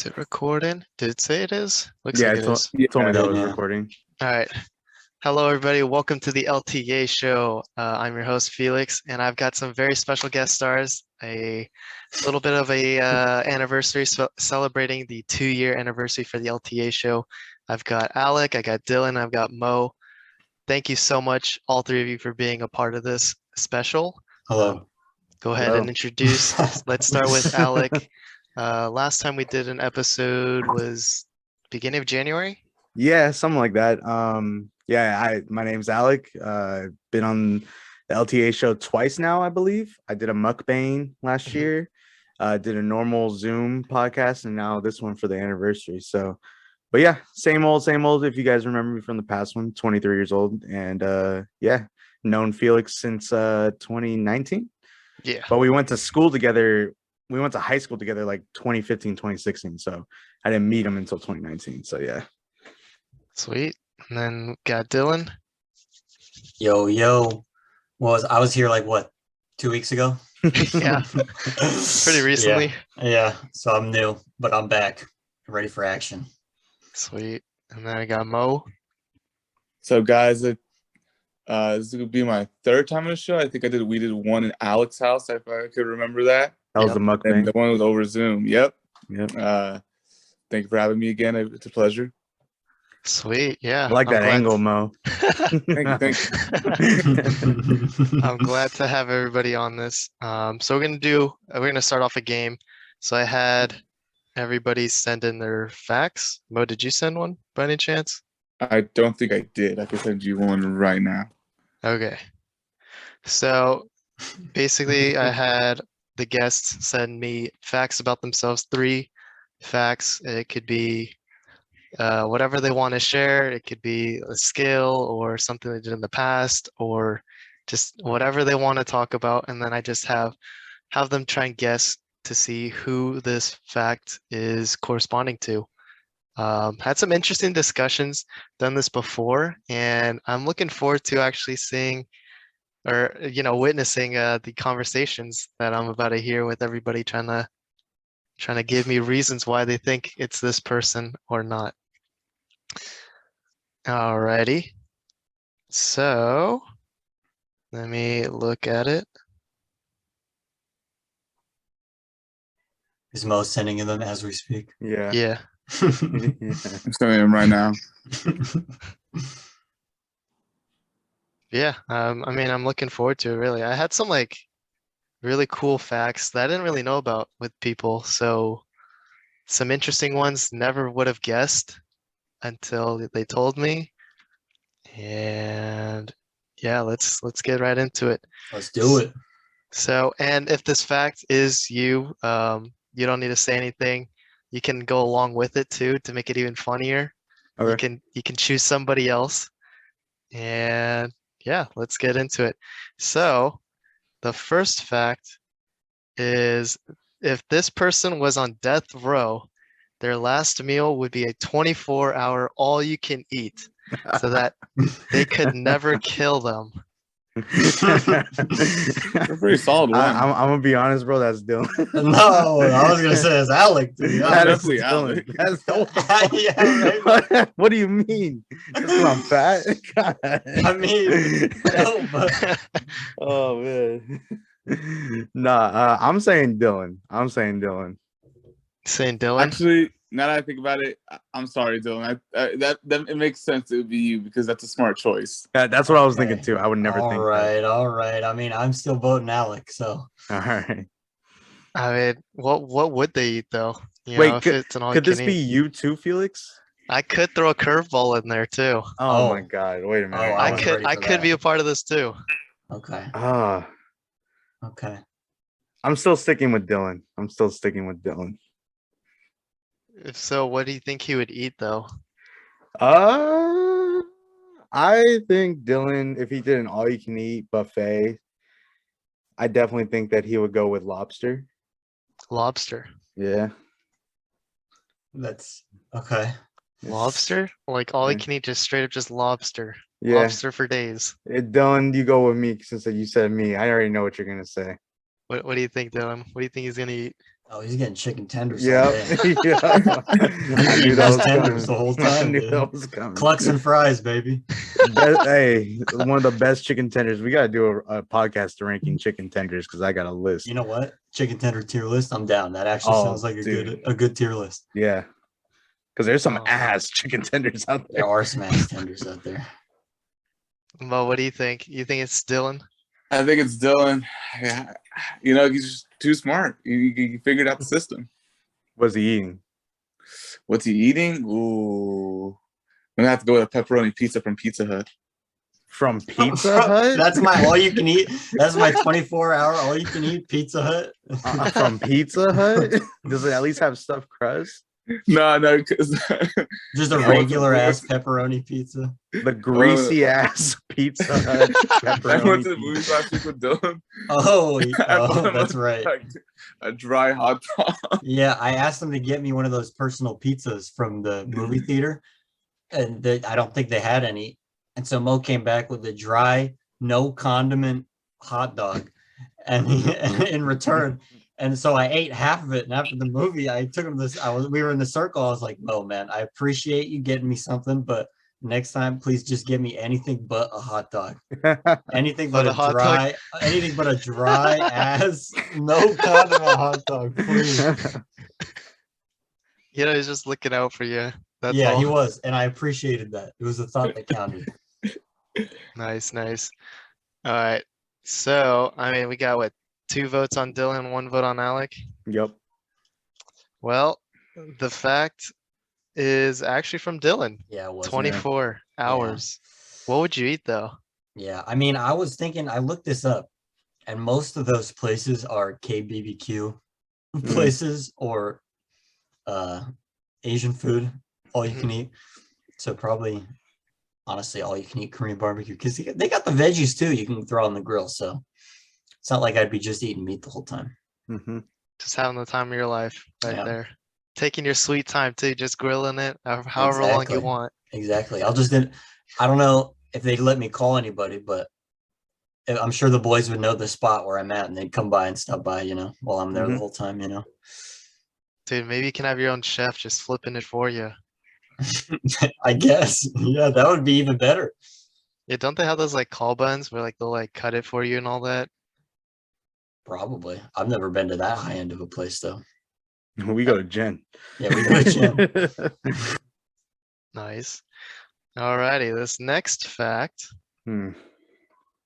Is it recording? Did it say it is? Looks Yeah, like it is. it told me that Yeah, was yeah. recording. All right. Hello, everybody. Welcome to the LTA show. I'm your host, Felix, and I've got some very special guest stars. A little bit of a anniversary celebrating the 2-year anniversary for the LTA show. I've got Alec, I got Dylan, I've got Mo. Thank you so much, all three of you, for being a part of this special. Hello. Go ahead Hello. and introduce. Let's start with Alec. Last time we did an episode was beginning of January. Yeah, something like that. My name's Alec. Been on the LTA show twice now, I believe. I did a mukbang last year. Did a normal Zoom podcast, and now this one for the anniversary. So, but yeah, same old. If you guys remember me from the past one, 23 years old, and known Felix since 2019. Yeah. But we went to school together. We went to high school together like 2015, 2016. So I didn't meet him until 2019. So yeah. Sweet. And then got Dylan. Yo. I was here like what, 2 weeks ago? Yeah. Pretty recently. Yeah. So I'm new, but I'm back, ready for action. Sweet. And then I got Mo. So guys, this will be my third time on the show. I think we did one in Alec's house, if I could remember that. That was Yep. the And mukbang. the one was over Zoom. Yep. Yep. Thank you for having me again. It's a pleasure. Sweet. Yeah. I like that glad- angle, Mo. Thank you. I'm glad to have everybody on this. So we're gonna start off a game. So I had everybody send in their facts. Mo, did you send one by any chance? I don't think I did. I can send you one right now. Okay. So basically I had the guests send me facts about themselves, 3 facts. It could be whatever they want to share. It could be a skill or something they did in the past or just whatever they want to talk about. And then I just have them try and guess to see who this fact is corresponding to. Had some interesting discussions, done this before, and I'm looking forward to actually seeing or witnessing the conversations that I'm about to hear with everybody trying to give me reasons why they think it's this person or not. Alrighty. So let me look at it. Is Mo sending them as we speak? Yeah. Yeah. Yeah. I'm sending him right now. Yeah. I mean, I'm looking forward to it, really. I had some like really cool facts that I didn't really know about with people. So some interesting ones never would have guessed until they told me. And yeah, let's get right into it. Let's do it. So, and if this fact is you, you don't need to say anything. You can go along with it too to make it even funnier. Okay. You can choose somebody else. And yeah, let's get into it. So, the first fact is if this person was on death row, their last meal would be a 24-hour all-you-can-eat so that they could never kill them. That's a pretty solid one. I'm gonna be honest, bro. That's Dylan. No, I was gonna say it's Alec. Dude. That is definitely Alec. Dylan. That's Yeah, right. what do you mean? Just 'cause I'm fat? God. I mean, no, but Oh man. Nah, I'm saying Dylan. Saying Dylan? Actually, now that I think about it, I'm sorry, Dylan. That it makes sense it would be you because that's a smart choice. That's what I was Okay. thinking too. I would never think that. All right. I mean, I'm still voting Alec, so All right. I mean, what would they eat though? You Wait, know, if it's an all Could this you be can eat. you too, Felix? I could throw a curveball in there too. Oh, Oh. my God! Wait a minute. Oh, I was could ready I for could that. be a part of this too. okay. Okay. I'm still sticking with Dylan. If so, what do you think he would eat though? I think Dylan, if he did an all-you-can-eat buffet, I definitely think that he would go with lobster. Lobster. Yeah. That's okay. Lobster? Like all you Yeah. can eat, just straight up just lobster. Yeah. Lobster for days. Dylan, you go with me since you said me. I already know what you're gonna say. What do you think, Dylan? What do you think he's gonna eat? Oh, he's getting chicken tenders all Yeah, day. yeah. I knew eating that those was tenders coming. the whole I time, knew dude. that was coming. Clucks and fries, baby. Hey, one of the best chicken tenders. We gotta do a podcast ranking chicken tenders because I got a list. You know what? Chicken tender tier list. I'm down. That actually sounds like dude. a good tier list. Yeah, because there's some Oh. ass chicken tenders out there. There are some ass tenders out there. Mo, what do you think? You think it's Dylan? I think it's Dylan. Yeah, you know, he's just too smart. He figured out the system. What's he eating? What's he eating? Ooh, I'm gonna have to go with a pepperoni pizza from Pizza Hut. From Pizza Hut? That's my all you can eat. That's my 24-hour all you can eat Pizza Hut. From Pizza Hut? Does it at least have stuffed crust? No, because Just a regular ass pepperoni pizza. The greasy ass Pizza Hut I went to the pepperoni movies pizza. last week with Dylan. Oh, I bought him that's right. A dry hot dog. Yeah, I asked them to get me one of those personal pizzas from the movie theater, and I don't think they had any. And so Mo came back with a dry, no condiment hot dog, and in return. And so I ate half of it. And after the movie, I took him this. We were in the circle. I was like, Mo, man, I appreciate you getting me something, but next time, please just give me anything but a hot dog. Anything but But a a hot dry, anything but a dry ass, no condiment hot dog, please. You know, he's just looking out for you. That's Yeah, all. he was, and I appreciated that. It was a thought that counted. Nice, nice. All right. So, I mean, we got what, 2 votes on Dylan, 1 vote on Alec. Yep. Well, the fact is actually from Dylan. Yeah, it was 24 hours. What would you eat though? Yeah, I mean, I was thinking. I looked this up, and most of those places are KBBQ places or Asian food, all you can eat. So probably, honestly, all you can eat Korean barbecue because they got the veggies too. You can throw on the grill, so it's not like I'd be just eating meat the whole time. Mm-hmm. Just having the time of your life right Yeah. there. Taking your sweet time too, just grilling it however long you Exactly. want. Exactly. I don't know if they'd let me call anybody, but I'm sure the boys would know the spot where I'm at, and they'd come by and stop by, while I'm there the whole time, Dude, maybe you can have your own chef just flipping it for you. I guess. Yeah, that would be even better. Yeah, don't they have those like call buns where like they'll like cut it for you and all that? Probably. I've never been to that high end of a place though. We go to Jen. Yeah, we go to Jim. Nice. Alrighty, this next fact. Hmm.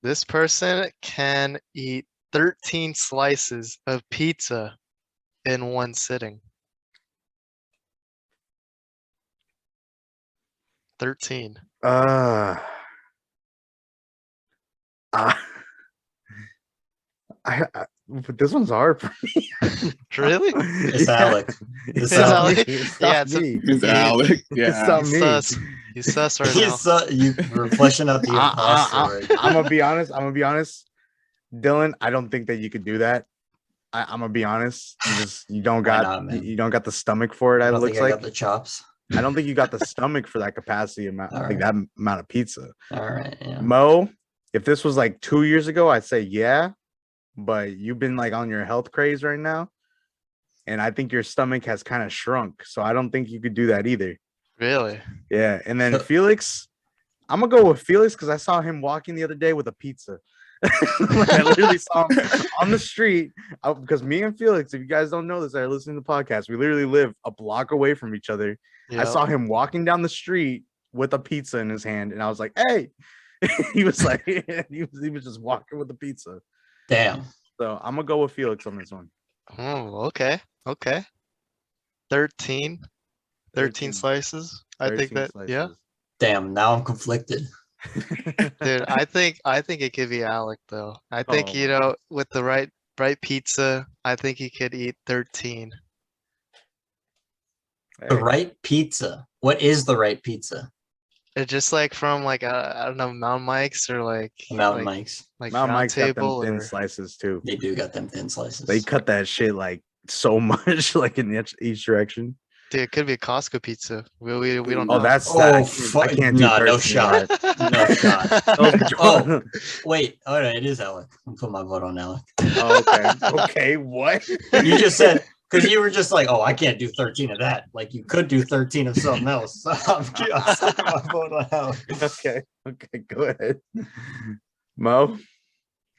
This person can eat 13 slices of pizza in one sitting. 13. This one's hard for me. Really? It's Alec. It's It's not Alec. me. It's Yeah, not it's a- me. It's Alec. It's Yeah. not He's me. sus. He's sus right now. You were fleshing out the imposter. Right? I'm gonna be honest. Dylan, I don't think that you could do that. I'm gonna be honest. You don't Why got not, man? you don't got the stomach for it. I It don't looks think I like got the chops. I don't think you got the stomach for that capacity amount, All like right. that amount of pizza. All right. Yeah. Mo, if this was like 2 years ago, I'd say yeah, but you've been like on your health craze right now, and I think your stomach has kind of shrunk. So I don't think you could do that either. Really? Yeah, and then So- Felix, I'm gonna go with Felix because I saw him walking the other day with a pizza. Like, I literally saw him on the street because me and Felix, if you guys don't know this, I listen to the podcast. We literally live a block away from each other. I Yep. saw him walking down the street with a pizza in his hand, and I was like, "Hey!" He was like, he was just walking with the pizza. Damn. So I'm gonna go with Felix on this one. Oh, okay. Okay. 13. 13 slices. I think 13 that, yeah. slices. Damn. Now I'm conflicted. Dude, I think it could be Alec though. I think, Oh you my know, with the right pizza, I think he could eat 13. The Hey, right pizza. What is the right pizza? It's just like from like I don't know, Mountain Mike's or like Mountain like, Mike's. like Mountain Round Mike's got them Table thin or slices too. They do got them thin slices. They cut that shit like so much, like in each direction. dude, it could be a Costco pizza. We don't Oh, know. that's Oh, that. I can't do no 13 shot. yet. No shot. Those- Oh. Wait. All right. It is Alec. I'm putting my vote on Alec. Oh, okay. Okay. What? You just said Because you were just like, oh, I can't do 13 of that. Like you could do 13 of something else. So I'm sticking my vote on Alec. Okay, go ahead. Mo?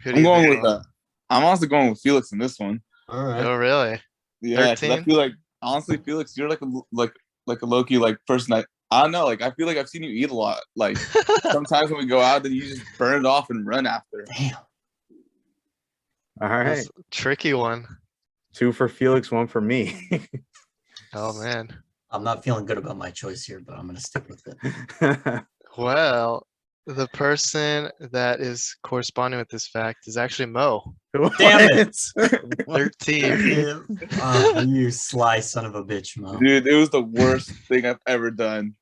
Who do I'm you going think? with I'm also going with Felix in this one. All right. Oh, really? Yeah, because I 13? feel like honestly, Felix, you're like a low-key like person that I don't know. Like I feel like I've seen you eat a lot. Like sometimes when we go out, then you just burn it off and run after. Damn. All right. That's a tricky one. 2 for Felix, 1 for me. Oh man. I'm not feeling good about my choice here, but I'm gonna stick with it. Well, the person that is corresponding with this fact is actually Mo. Damn it. What? 13. You sly son of a bitch, Mo. Dude, it was the worst thing I've ever done.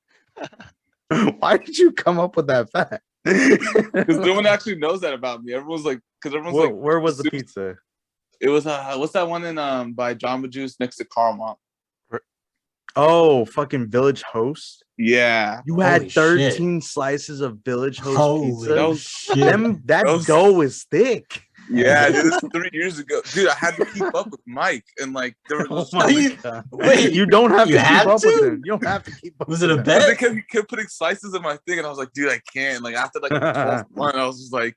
Why did you come up with that fact? Because no one actually knows that about me. Everyone's like, because everyone's like, where was the super- pizza? It was what's that one in by Jamba Juice next to Carmont? Oh, fucking Village Host. Yeah, You had Holy 13 slices of Village Host Holy pizza. That was- shit. That Those- dough is thick. yeah. Dude, this was 3 years ago. Dude, I had to keep up with Mike, and like there Oh was. my you- God. wait, you don't have you to keep had up with to? him. You don't have to keep up. Was it a with bet? They kept putting slices in my thing, and I was like, dude, I can't. Like after like the 12th one, I was just like,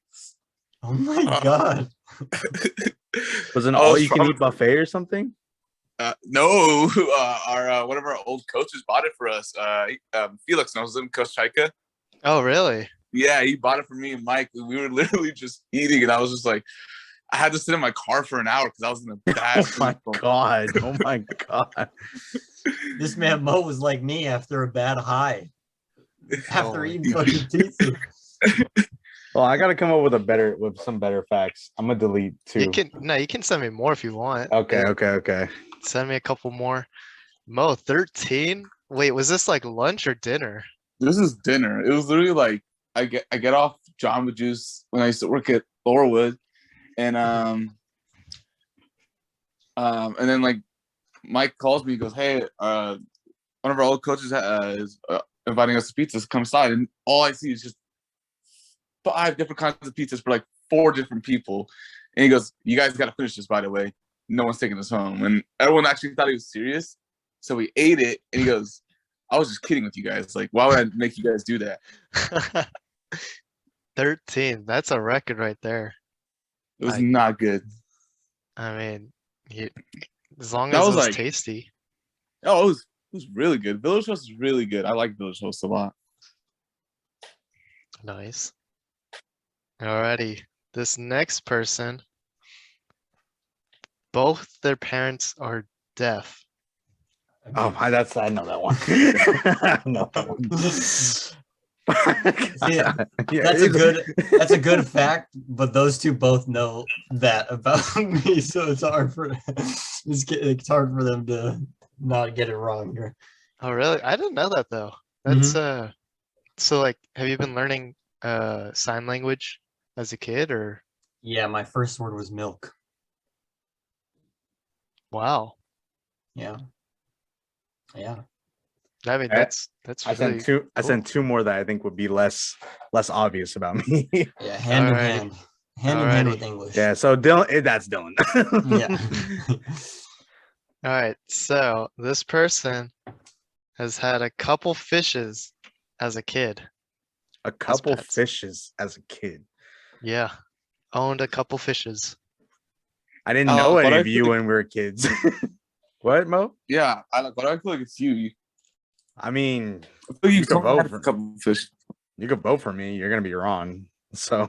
Oh my god. Was it an I was all-you-can-eat buffet or something? no, our one of our old coaches bought it for us. Felix, and I was in Coach Chaika. Oh, really? Yeah, he bought it for me and Mike. We were literally just eating, and I was just like, I had to sit in my car for an hour because I was in a bad. Oh my God. Oh my God. This man Mo was like me after a bad high. After my eating God. fucking pizza. Well, I gotta come up with some better facts. I'm gonna delete 2. You can send me more if you want. Okay. Send me a couple more. Mo, 13? Wait, was this like lunch or dinner? This is dinner. It was literally like I get off Jamba Juice when I used to work at Laurelwood, and then like Mike calls me. He goes, "Hey, one of our old coaches is inviting us to pizzas. Come inside." And all I see is just 5 different kinds of pizzas for like 4 different people. And he goes, "You guys got to finish this, by the way. No one's taking this home." And everyone actually thought he was serious, so we ate it. And he goes, "I was just kidding with you guys. Like, why would I make you guys do that?" 13. That's a record right there. It was I- not good. I mean, as long That as was it was like- tasty. Oh, it was really good. Village Host is really good. I like Village Host a lot. Nice. Alrighty. This next person, both their parents are deaf. Oh, I know that one. I know that one. Yeah, Yeah, that's a good fact, but those two both know that about me, so it's hard for them to not get it wrong here. Oh, really? I didn't know that though. That's so like, have you been learning sign language as a kid or? Yeah, my first word was milk. Wow. Yeah. I mean, I- that's I really sent 2. I cool. sent 2 more that I think would be less obvious about me. Yeah, hand in Alrighty. hand. Hand in hand with Alrighty. English. Yeah. So Dylan, that's Dylan. Yeah. All right. So this person has had a couple fishes as a kid. A couple pets. fishes as a kid. Yeah. Owned a couple fishes. I didn't Oh, know but any I of you feel when we were kids. What, Mo? Yeah, but I feel like it's you. I mean, I feel like You you've can told me I vote had for- a couple of fish. you could vote for me. You're gonna be wrong. So,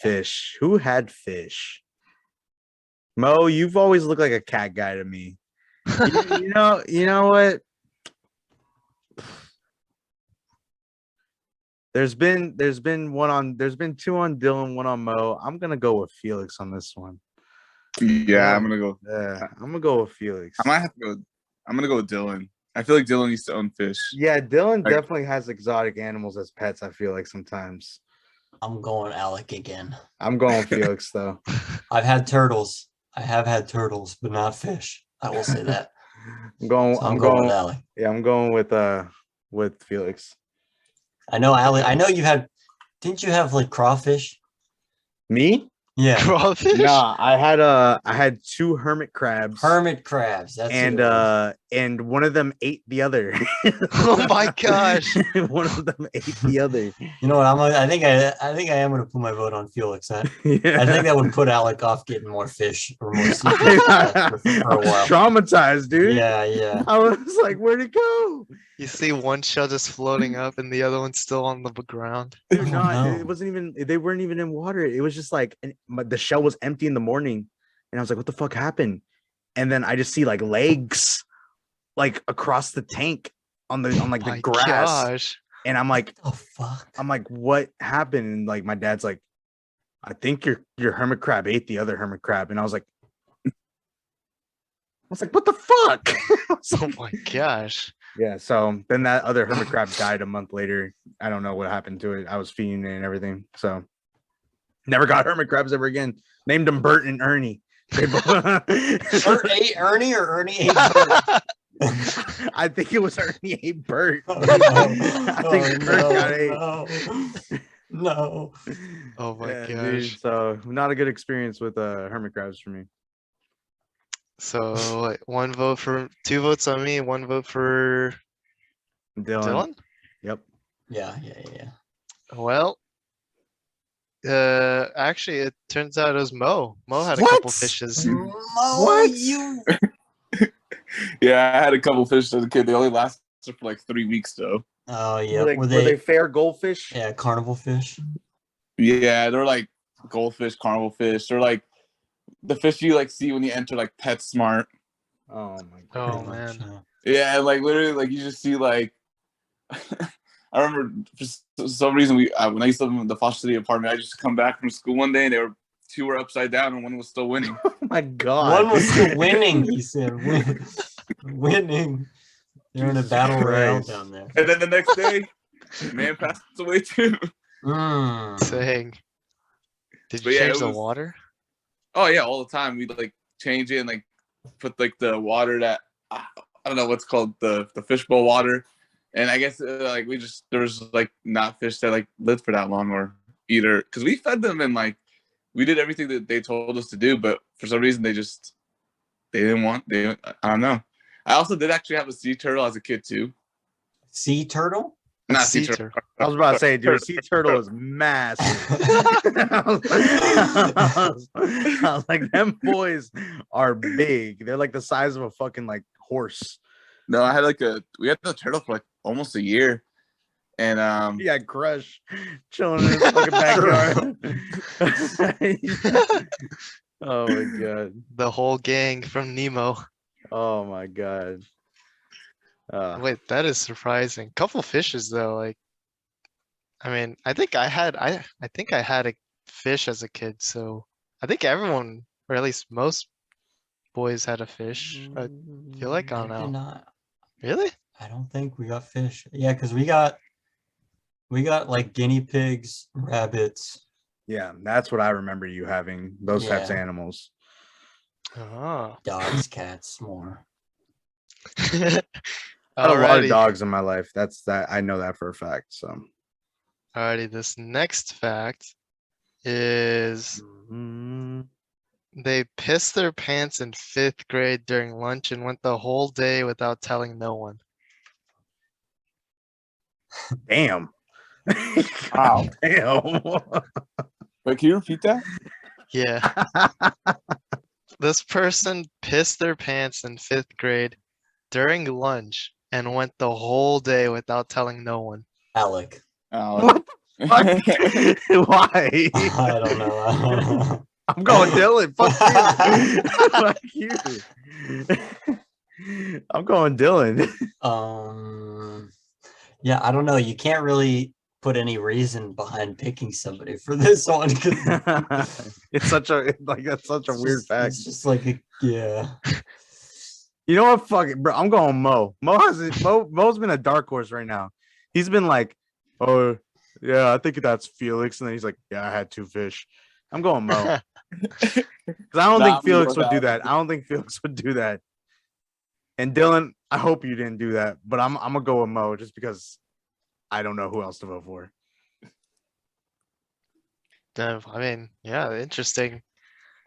fish. Who had fish? Mo, you've always looked like a cat guy to me. You know what? There's been 2 on Dylan, 1 on Mo. I'm gonna go with Felix on this one. Yeah, I'm gonna go. Yeah, I'm gonna go with Felix. I might have to go. I'm gonna go with Dylan. I feel like Dylan used to own fish. Yeah, Dylan Like- definitely has exotic animals as pets. I feel like sometimes. I'm going Alec again. I'm going Felix though. I've had turtles. I have had turtles, but not fish. I will say that. I'm going. So I'm I'm going going. with Alec. Yeah, I'm going with Felix. I know Alec. I know you had. Didn't you have like crawfish? Me? Yeah, Crawfish? Nah, I had two hermit crabs. hermit crabs. That's and what it was. and one of them ate the other. Oh my gosh. One of them ate the other. You know what? I think I am gonna put my vote on Felix. I think that would put Alec off getting more fish or more seafood for I a was while. traumatized, dude. Yeah. I was like, where'd it go? You see one shell just floating up and the other one's still on the ground. Dude, Oh, no, no. it wasn't even. They weren't even in water. It was just like the shell was empty in the morning, and I was like, "What the fuck happened?" And then I just see like legs, like across the tank on like the My grass, gosh. and I'm like, Oh fuck. "What happened?" And like my dad's like, "I think your hermit crab ate the other hermit crab," and I was like, "What the fuck?" Oh my gosh. Yeah, so then that other hermit crab died a month later. I don't know what happened to it. I was feeding it and everything. So never got hermit crabs ever again. Named them Bert and Ernie. Bert ate Ernie or Ernie ate Bert? I think it was Ernie ate Bert. Oh, I think Bert got ate. No. Oh my Yeah, gosh. dude, so not a good experience with hermit crabs for me. So what, two votes on me, one vote for Dylan? Yep. Yeah. Well, actually, it turns out it was Mo. Mo had a What? couple fishes. What? You Yeah, I had a couple fish as a kid. They only lasted for like 3 weeks though. Oh yeah. Were they fair goldfish? Yeah, carnival fish. Yeah, they're like goldfish, carnival fish. They're like the fish you like see when you enter like PetSmart. Oh my god. Oh Pretty much, man. Yeah, like literally, like you just see like. I remember for some reason when I used to live in the Foster City apartment, I just come back from school one day and two were upside down and one was still winning. Oh my god. One was still winning, he said. Winning. They're in a Jesus battle royale Christ. down there. And then the next day, man passed away too. Dang. Did you But yeah, change it the was- water? Oh yeah, all the time we'd like change it and like put like the water that I don't know what's called the fishbowl water, and I guess like there was like not fish that like lived for that long or either because we fed them and like we did everything that they told us to do, but for some reason they didn't want I don't know. I also did actually have a sea turtle as a kid too. Sea turtle? A Not sea sea turtle. I was about to say, dude, a sea turtle is massive. I was like, them boys are big. They're like the size of a fucking like horse. No, I had we had the turtle for like almost a year. And Yeah, Crush chilling in his fucking backyard. Oh my god. The whole gang from Nemo. Oh my god. Wait, that is surprising. Couple fishes though, like I mean, I think I had a fish as a kid, so I think everyone, or at least most boys had a fish. I feel like I don't Did know. not. Really? I don't think we got fish. Yeah, because we got like guinea pigs, rabbits. Yeah, that's what I remember you having, those types of Yeah. animals. Oh. Dogs, cats, more. I had a lot of Alrighty. dogs in my life. I know that for a fact. So Alrighty, this next fact is they pissed their pants in 5th grade during lunch and went the whole day without telling no one. damn. Wow. Damn. Wait, can you repeat that? Yeah. This person pissed their pants in 5th grade during lunch and went the whole day without telling no one. Alec. What the fuck? Why? I don't know. I'm going Dylan. Fuck you. Fuck you. I'm going Dylan. Yeah, I don't know. You can't really put any reason behind picking somebody for this one. It's such a that's such a weird fact. It's just like yeah. You know what? Fuck it, bro. I'm going Mo. Mo's been a dark horse right now. He's been like, oh yeah, I think that's Felix, and then he's like, yeah, I had 2 fish. I'm going Mo because I don't think Felix would do that. I don't think Felix would do that. And Dylan, I hope you didn't do that, but I'm gonna go with Mo just because I don't know who else to vote for. I mean, yeah, interesting.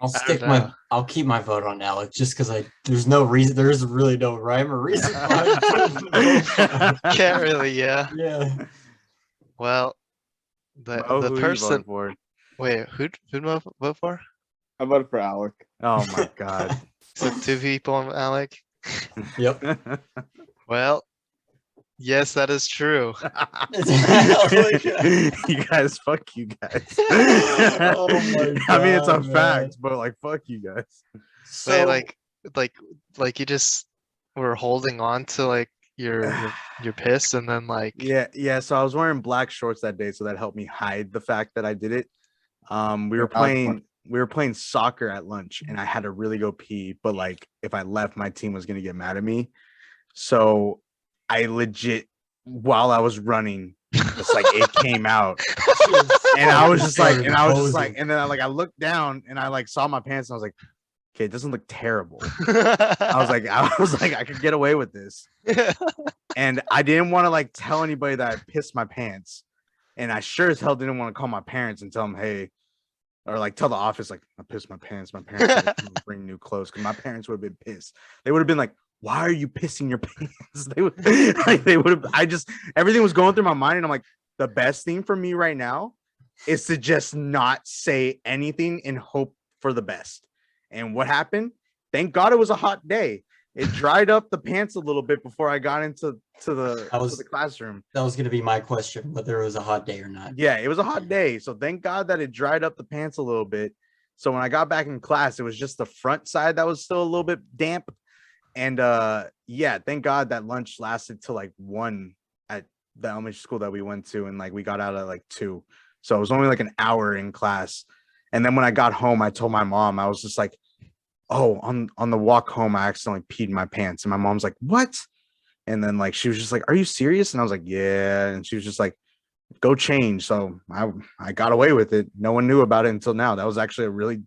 I'll I don't stick know. I'll keep my vote on Alec just because there's no reason, there is really no rhyme or reason why I couldn't vote. Can't really, yeah. Yeah. Well, Mo, the who you person. voting for? Wait, who'd Mo vote for? I voted for Alec. Oh my god. So 2 people on Alec. Yep. Well, yes, that is true. You guys, fuck you guys. Oh my I mean, it's a God, fact, man. but like, fuck you guys. So Wait, like you just were holding on to like your piss, and then like. Yeah. So I was wearing black shorts that day, so that helped me hide the fact that I did it. We were Yeah, Alec won. playing soccer at lunch, and I had to really go pee. But like, if I left, my team was gonna get mad at me. So I legit, while I was running, just like it came out, and I was just like, and then I looked down and I like saw my pants, and I was like, okay, it doesn't look terrible. I was like, I could get away with this. And I didn't want to like tell anybody that I pissed my pants. And I sure as hell didn't want to call my parents and tell them, hey, or like tell the office, like, I pissed my pants. My parents said to bring new clothes, because my parents would have been pissed. They would have been like, why are you pissing your pants? They would have, everything was going through my mind. And I'm like, the best thing for me right now is to just not say anything and hope for the best. And what happened? Thank God it was a hot day. It dried up the pants a little bit before I got into the classroom. that was gonna be my question, whether it was a hot day or not. Yeah, it was a hot day. So thank God that it dried up the pants a little bit. So when I got back in class, it was just the front side that was still a little bit damp. And yeah, thank God that lunch lasted till like 1 at the elementary school that we went to, and like we got out at like 2. So it was only like an hour in class. And then when I got home, I told my mom, I was just like, oh, on the walk home, I accidentally peed my pants. And my mom's like, what? And then like she was just like, are you serious? And I was like, yeah. And she was just like, go change. So I got away with it. No one knew about it until now. That was actually a really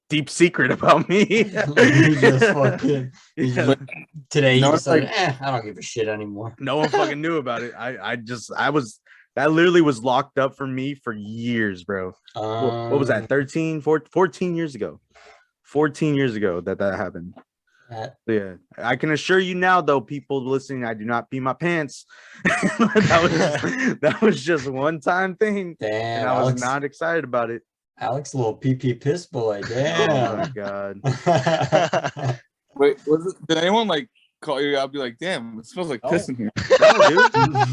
deep secret about me. You just fucking, Yeah. today No, you it's like- decided, I don't give a shit anymore. No one fucking knew about it. That literally was locked up for me for years, bro. What was that? 14 years ago. 14 years ago that happened. Yeah, I can assure you now, though, people listening, I do not pee my pants. that was just a one-time thing. Damn, And I was not excited about it. Alex, a little pee piss boy. Oh Damn. my god. Wait, did anyone like call you? I'll be like, damn, it smells like piss in here.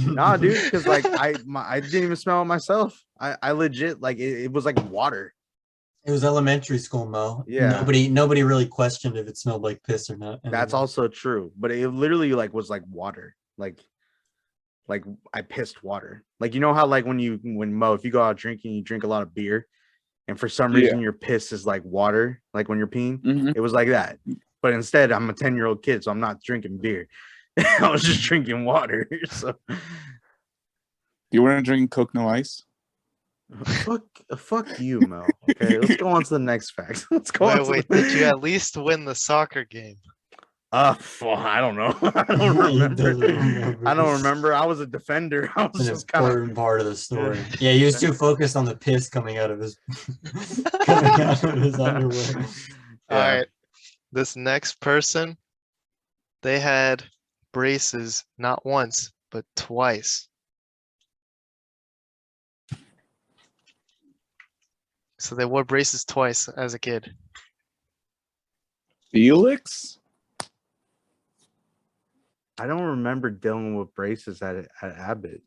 Nah, dude, because like I didn't even smell it myself. I legit like it was like water. It was elementary school, Mo. Yeah. Nobody really questioned if it smelled like piss or not. That's also true, but it literally like was like water. Like I pissed water. Like, you know how like when Mo, if you go out drinking, you drink a lot of beer, and for some reason your piss is like water, like when you're peeing. Mhm. It was like that. But instead, I'm a 10-year-old kid, so I'm not drinking beer. I was just drinking water. So You weren't drinking Coke no ice? fuck you, Mo. Okay, let's go on to the next fact. Let's go on. Wait, did you at least win the soccer game? I don't know. I don't remember. I don't remember. I was a defender. I was An just kind of important part of the story. Yeah, he was too focused on the piss coming out of his coming out of his underwear. All right, this next person, they had braces not once but twice. So they wore braces twice as a kid. Felix? I don't remember dealing with braces at Abbott.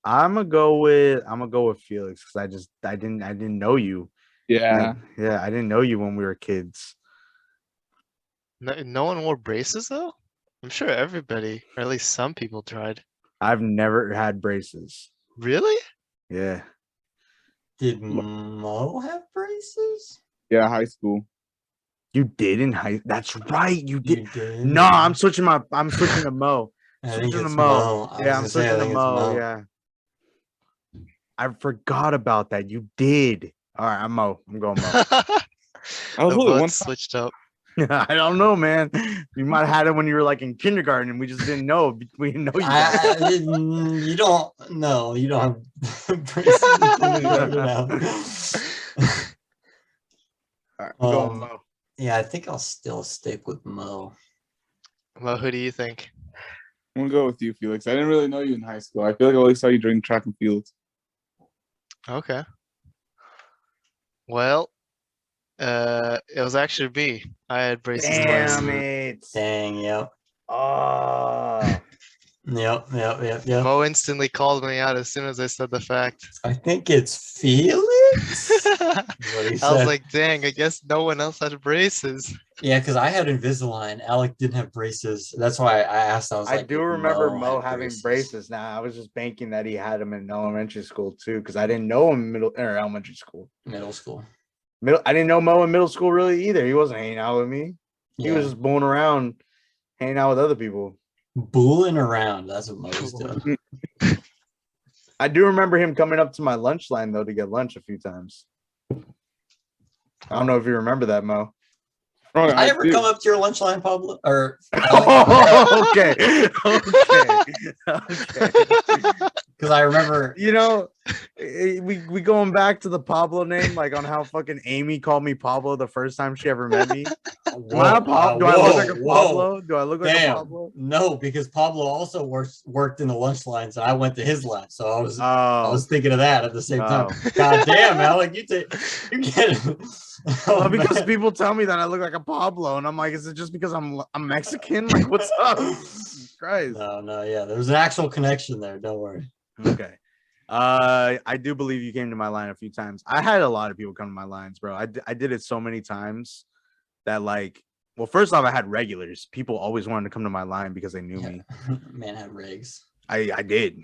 I'm gonna go with Felix, because I didn't know you. Yeah. I didn't know you when we were kids. No one wore braces though? I'm sure everybody, or at least some people tried. I've never had braces. Really? Yeah. Did Mo have braces? Yeah, high school. You did in high. That's right. You did. You did? No, I'm switching to Mo. I think Switching it's to Mo. I Yeah, I'm was gonna say, I switching to think it's Mo. Yeah. I forgot about that. You did. All right, I'm Mo. I'm going Mo. I was The only one votes time. switched up. I don't know, man. You might have had it when you were like in kindergarten, and we just didn't know. We didn't know you. Guys. You don't. No, you don't have braces in kindergarten now. All right, go on, Um, Mo. Yeah, I think I'll still stick with Mo. Well, who do you think? I'm gonna go with you, Felix. I didn't really know you in high school. I feel like I always saw you during track and field. Okay. Well, it was actually me. I had braces twice. Damn it! Dang, yep. Oh, Yep. Mo instantly called me out as soon as I said the fact. I think it's Felix. I What he was said. like, dang, I guess no one else had braces. Yeah, because I had Invisalign. Alec didn't have braces. That's why I asked. I was I like, do if remember Mo Mo had having braces. Now I was just banking that he had them in elementary school too, because I didn't know him in middle or elementary school. Middle school. I didn't know Mo in middle school really either. He wasn't hanging out with me. He was Yeah. just bulling around, hanging out with other people. Booling around. That's what Mo was doing. I do remember him coming up to my lunch line though to get lunch a few times. I don't know if you remember that, Mo. Oh, Did I ever do. come up to your lunch line, Pablo? Or Okay. because I remember. You know, we going back to the Pablo name, like on how fucking Amy called me Pablo the first time she ever met me. Do I look like a Pablo? Do I look like a Pablo? No, because Pablo also worked in the lunch lines, and I went to his line, so I was thinking of that at the same time. God damn, Alec, you get it. Well, because people tell me that I look like a Pablo, and I'm like, is it just because I'm Mexican? Like, what's up? Christ. No, yeah, there's an actual connection there. Don't worry. Okay. I do believe you came to my line a few times. I had a lot of people come to my lines, bro. I did it so many times that, like, well, first off, I had regulars. People always wanted to come to my line because they knew me. Man had regs. I did.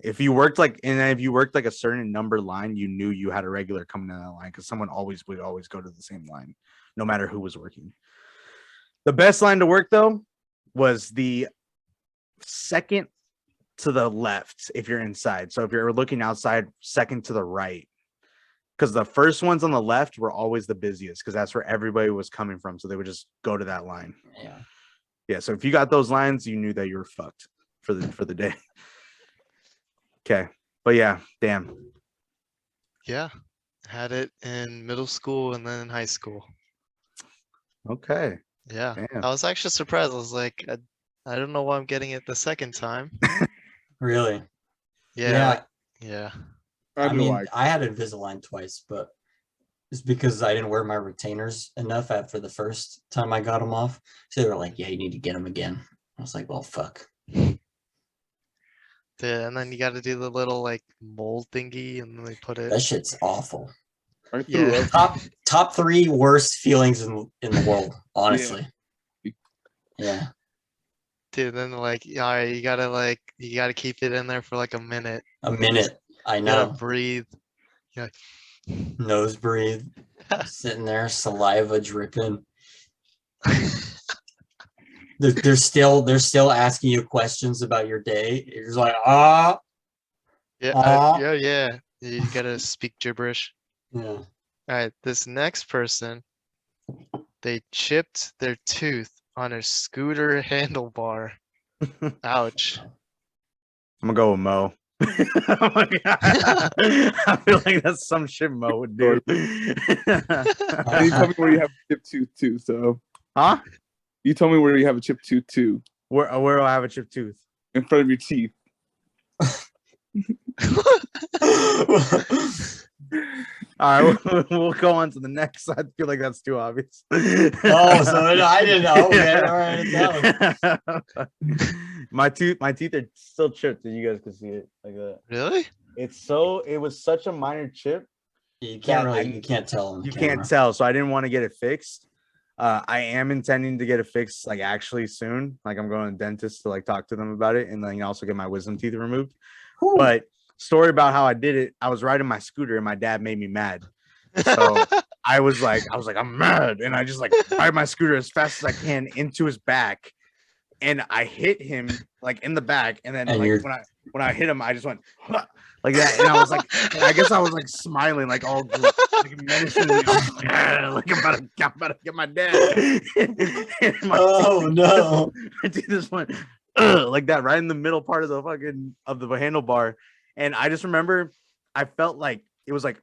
If you worked like a certain number line, you knew you had a regular coming to that line because someone would always go to the same line, no matter who was working. The best line to work though was the second to the left if you're inside. So if you're looking outside, second to the right. Because the first ones on the left were always the busiest because that's where everybody was coming from. So they would just go to that line. Yeah. So if you got those lines, you knew that you were fucked for the day. Okay. But yeah, damn. Yeah. Had it in middle school and then in high school. Okay. Yeah. Damn. I was actually surprised. I was like, I don't know why I'm getting it the second time. Really? Yeah. Yeah. I mean, I had Invisalign twice, but it's because I didn't wear my retainers enough for the first time I got them off. So they were like, yeah, you need to get them again. I was like, well, fuck. Yeah, and then you got to do the little like mold thingy, and then they put it. That shit's awful. Yeah. Top 3 worst feelings in the world, honestly. Yeah. Dude, then like, all right, you gotta keep it in there for like a minute. A minute. I You know. gotta breathe. You're like, nose breathe. Sitting there, saliva dripping. They're still asking you questions about your day. You're just like, yeah. You gotta speak gibberish. Yeah. All right, this next person, they chipped their tooth on a scooter handlebar. Ouch. I'm gonna go with Mo. I feel like that's some shit Mo would do. You told me where you have a chipped tooth too. So, huh? You told me where you have a chipped tooth too. Where do I have a chipped tooth? In front of your teeth. All right, we'll go on to the next. I feel like that's too obvious. Oh, so I didn't know. Okay, all right. My teeth are still chipped, and you guys can see it like that. Really? It was such a minor chip. You can't tell. You can't tell, so I didn't want to get it fixed. I am intending to get it fixed, like actually soon. Like I'm going to the dentist to like talk to them about it, and then also get my wisdom teeth removed. Ooh. But story about how I did it. I was riding my scooter, and my dad made me mad. So I was like, I'm mad, and I just like ride my scooter as fast as I can into his back, and I hit him like in the back, and then And like you're- when I hit him, I just went "Huh," like that, and I was like, and I guess I was like smiling, like all like menacingly, like I'm about to get my dad. And my Oh no! my teeth just went "Ugh," like that right in the middle part of the handlebar, and I just remember I felt like it was like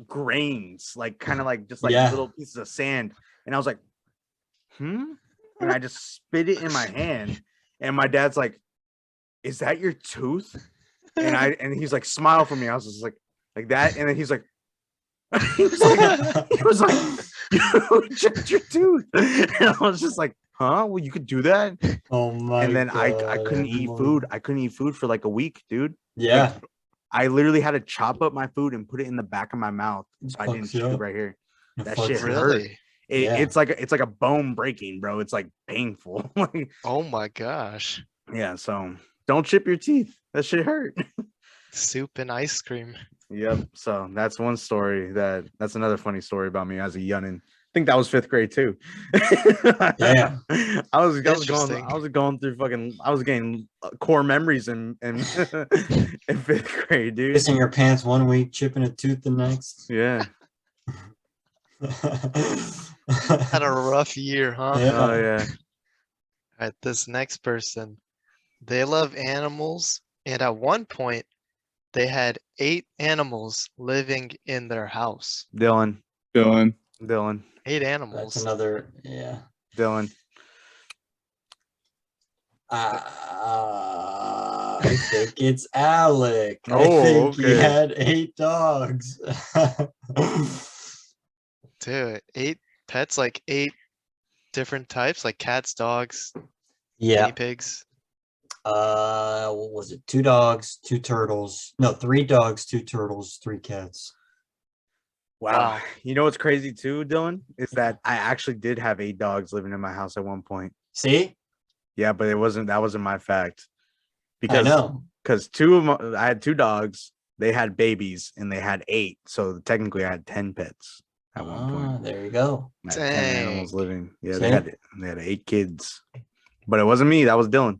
grains, like kind of like just like Yeah. little pieces of sand, and I was like, and I just spit it in my hand, and my dad's like, "Is that your tooth?" And he's like, "Smile for me." I was just like that, and then he's like, he was like, "You chipped your tooth," and I was just like, "Huh? Well, you could do that." Oh my! And then I God, couldn't eat everyone. food. I couldn't eat food for like a week, dude. Yeah, I literally had to chop up my food and put it in the back of my mouth so I didn't Fucks you chew up. right here. It That fucks shit you up. hurt. Really? Yeah. It's like a bone breaking, bro. It's like painful. Like, Oh my gosh. yeah, so don't chip your teeth. That shit hurt. Soup and ice cream. Yep. So that's one story. That's another funny story about me as a youngin. I think that was 5th grade too. Yeah. I was Interesting. going through fucking. I was getting core memories in in 5th grade, dude. Pissing your pants one week, chipping a tooth the next. Yeah. Had a rough year, huh? Yeah. Oh yeah. All right, this next person, they love animals, and at one point, they had 8 animals living in their house. Dylan. 8 That's animals. another. Yeah. Dylan. I think it's Alec. I Oh, think he okay. had 8 dogs. Dude, 8 pets, like 8 different types, like cats, dogs, Yeah. guinea pigs. What was it? 2 dogs, 2 turtles. No, 3 dogs, 2 turtles, 3 cats. Wow. Wow. You know what's crazy too, Dylan? Is that I actually did have 8 dogs living in my house at one point. See? Yeah, but that wasn't my fact. I know. Because 2 of them, I had 2 dogs, they had babies, and they had 8. So technically I had 10 pets at one point. There you go. I had 10 animals Dang. living. Yeah, See? they had 8 kids. But it wasn't me, that was Dylan.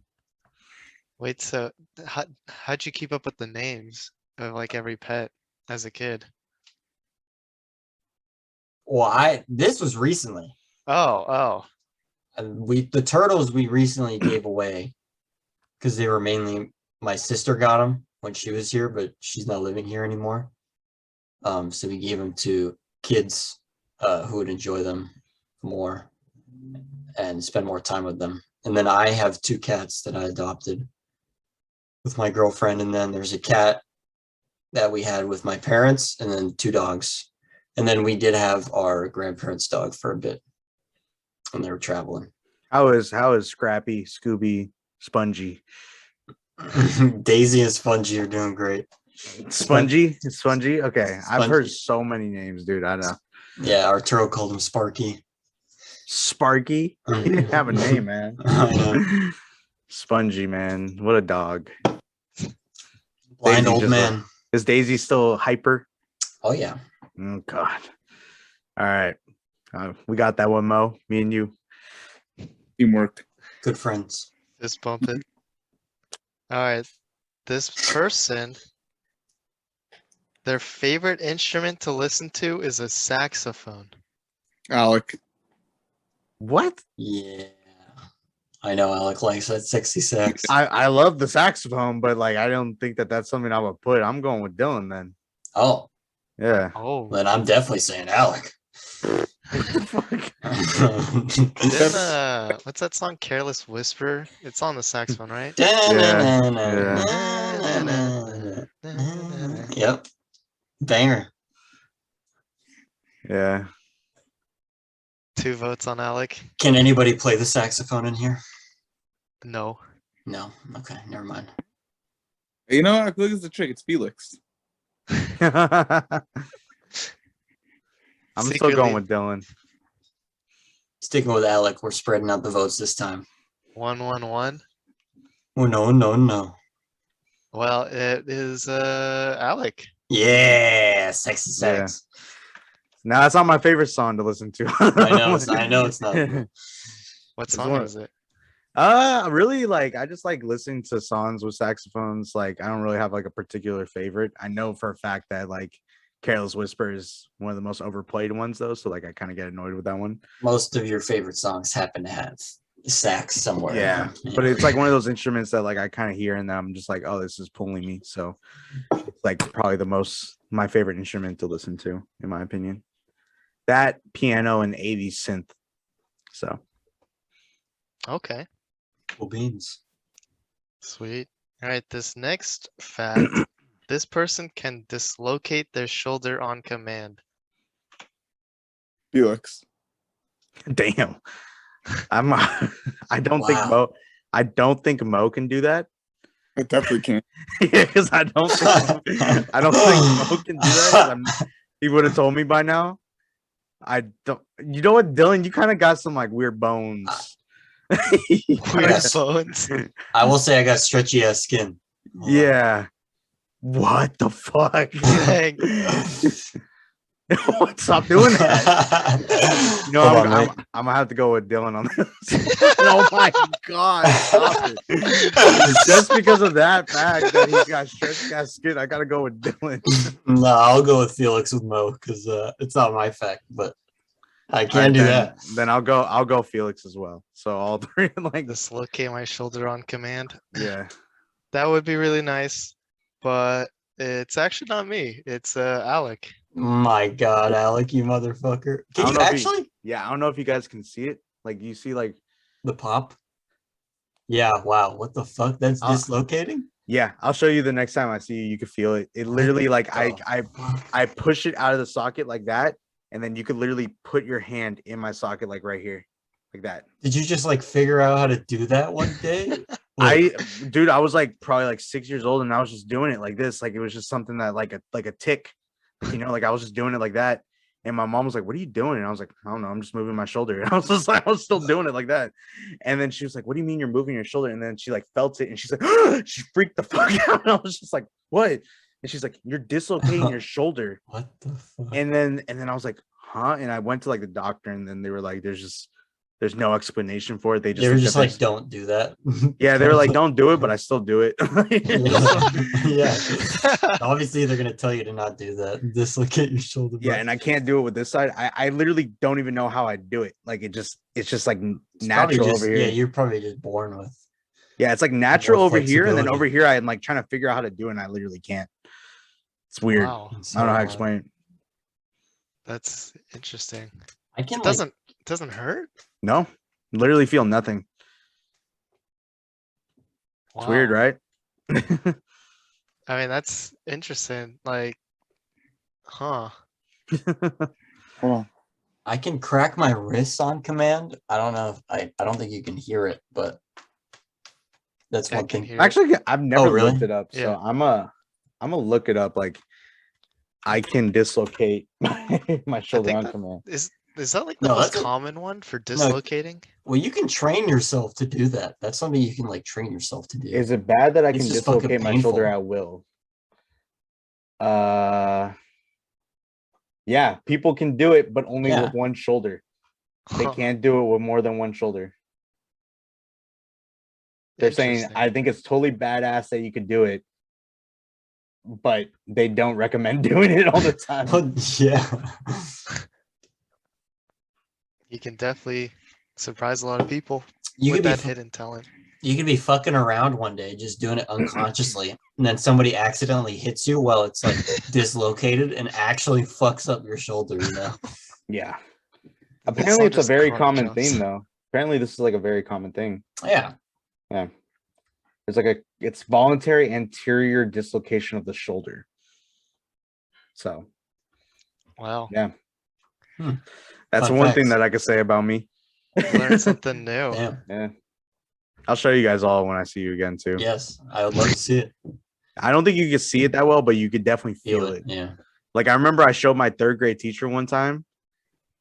Wait, so how'd you keep up with the names of like every pet as a kid? Well, this was recently. Oh, And the turtles we recently gave away because they were mainly my sister got them when she was here, but she's not living here anymore. So we gave them to kids who would enjoy them more and spend more time with them. And then I have 2 cats that I adopted with my girlfriend, and then there's a cat that we had with my parents, and then 2 dogs. And then we did have our grandparents' dog for a bit when they were traveling. How is Scrappy, Scooby, Spongy? Daisy and Spongy are doing great. Spongy? It's Spongy? Okay. I've heard Spongy. so many names, dude. I know. Yeah, our turtle called him Sparky. Sparky? He didn't have a name, man. I know. Spongy, man. What a dog. Blind Daisy old just man. Is Daisy still hyper? Oh yeah. Oh, God. All right. We got that one, Mo. Me and you. Teamwork. Good friends. fist bump it. All right, this person, their favorite instrument to listen to is a saxophone. Alec. What? Yeah. I know Alec likes that sexy sax. I love the saxophone, but like I don't think that's something I would put. I'm going with Dylan then. Oh, Yeah. Oh, then I'm definitely saying Alec. Fuck. then, what's that song? Careless Whisper. It's on the saxophone, right? Yep. Banger. Yeah. 2 votes on Alec. Can anybody play the saxophone in here? No. No. Okay, never mind. You know, I feel like it's a trick. It's Felix. I'm still Secretly- going with Dylan. Sticking with Alec, we're spreading out the votes this time. 1-1-1. Oh no, no, no. Well, it is Alec. Yeah, sexy sax. Now that's not my favorite song to listen to. I know it's not. What It's song one- is it? Really, like I just like listening to songs with saxophones. Like I don't really have like a particular favorite. I know for a fact that like Careless Whisper is one of the most overplayed ones though, so like I kind of get annoyed with that one. Most of your favorite songs happen to have sax somewhere. Yeah, but it's like one of those instruments that like I kind of hear and then I'm just like, oh, this is pulling me. So it's like probably my favorite instrument to listen to, in my opinion. That piano and 80s synth. So Okay, Cool beans. sweet. All right, this next fact, this person can dislocate their shoulder on command. Felix. damn. I don't think Wow. Mo can do that. I definitely can't. Yeah, because I don't think Mo can do that. He would have told me by now. I don't. You know what, Dylan? You kind of got some like weird bones. Weird Yes. bones. I will say I got stretchy ass skin. Yeah. What the fuck? Dang. Stop doing that. You know, Hold on, I'm mate. gonna have to go with Dylan on this. Oh my god! Stop it. Just because of that fact that he's got stretchy ass skin, I gotta go with Dylan. No, I'll go with Felix with Mo because it's not my fact, but I can Alright, do that. Then I'll go Felix as well. So all three like Dislocate my shoulder on command. yeah. That would be really nice, but it's actually not me. It's Alec. My God, Alec, you motherfucker! I Can don't you know if actually Yeah, I don't know if you guys can see it. Like you see like the pop? Yeah. Wow. What the fuck? That's Uh, dislocating. yeah, I'll show you the next time I see you. You can feel it. It literally like I push it out of the socket like that, and then you could literally put your hand in my socket like right here, like that. Did you just like figure out how to do that one day? Dude, I was like probably like 6 years old, and I was just doing it like this. Like it was just something that like a tick, you know, like I was just doing it like that. And my mom was like, "What are you doing?" And I was like, "I don't know. I'm just moving my shoulder." And I was still doing it like that. And then she was like, "What do you mean you're moving your shoulder?" And then she like felt it, and she's like, she freaked the fuck out. And I was just like, "What?" And she's like, "You're dislocating your shoulder." What the fuck? And then I was like, "Huh?" And I went to like the doctor, and then they were like, there's no explanation for it. They just They were think just that like, don't do that. yeah, they were like, "Don't do it," but I still do it. Yeah. Obviously, they're gonna tell you to not do that. Dislocate your shoulder. Yeah, and I can't do it with this side. I literally don't even know how I do it. Like it's just like natural over here. Yeah, you're probably just born with. Yeah, it's like natural over here, and then flexibility. over here I'm like trying to figure out how to do it, and I literally can't. It's weird. Wow, I don't know how to explain it. that's interesting. I can It like. doesn't hurt. No, literally feel nothing. It's weird, Wow. right? I mean, that's interesting. Like, huh? Hold on. I can crack my wrists on command. I don't know if I don't think you can hear it, but that's I one can thing. hear it. Actually, I've never really? looked it up, so Yeah. I'm gonna look it up. Like, I can dislocate my shoulder on that- command. Is that like the No, most that's a- common one for dislocating? Well, you can train yourself to do that. That's something you can like train yourself to do. Is it bad that I It's can just fucking dislocate my shoulder painful. at will? Yeah, people can do it, but only Yeah. with one shoulder. They Huh, can't do it with more than one shoulder. They're saying, interesting. I think it's totally badass that you could do it, but they don't recommend doing it all the time. Yeah. You can definitely surprise a lot of people You with could be that fu- hidden talent. you could be fucking around one day just doing it unconsciously, and then somebody accidentally hits you while it's like dislocated and actually fucks up your shoulder. You know. Yeah. And the Apparently, sun it's a just very karma common jumps. thing, though. Apparently, this is like a very common thing. Yeah. Yeah. It's voluntary anterior dislocation of the shoulder. So, Wow, yeah. Hmm. That's Fun one thing facts. that I could say about me. learn something new. Damn. Yeah. I'll show you guys all when I see you again, too. Yes, I would love to see it. I don't think you can see it that well, but you could definitely feel it. Yeah. Like, I remember I showed my third grade teacher one time,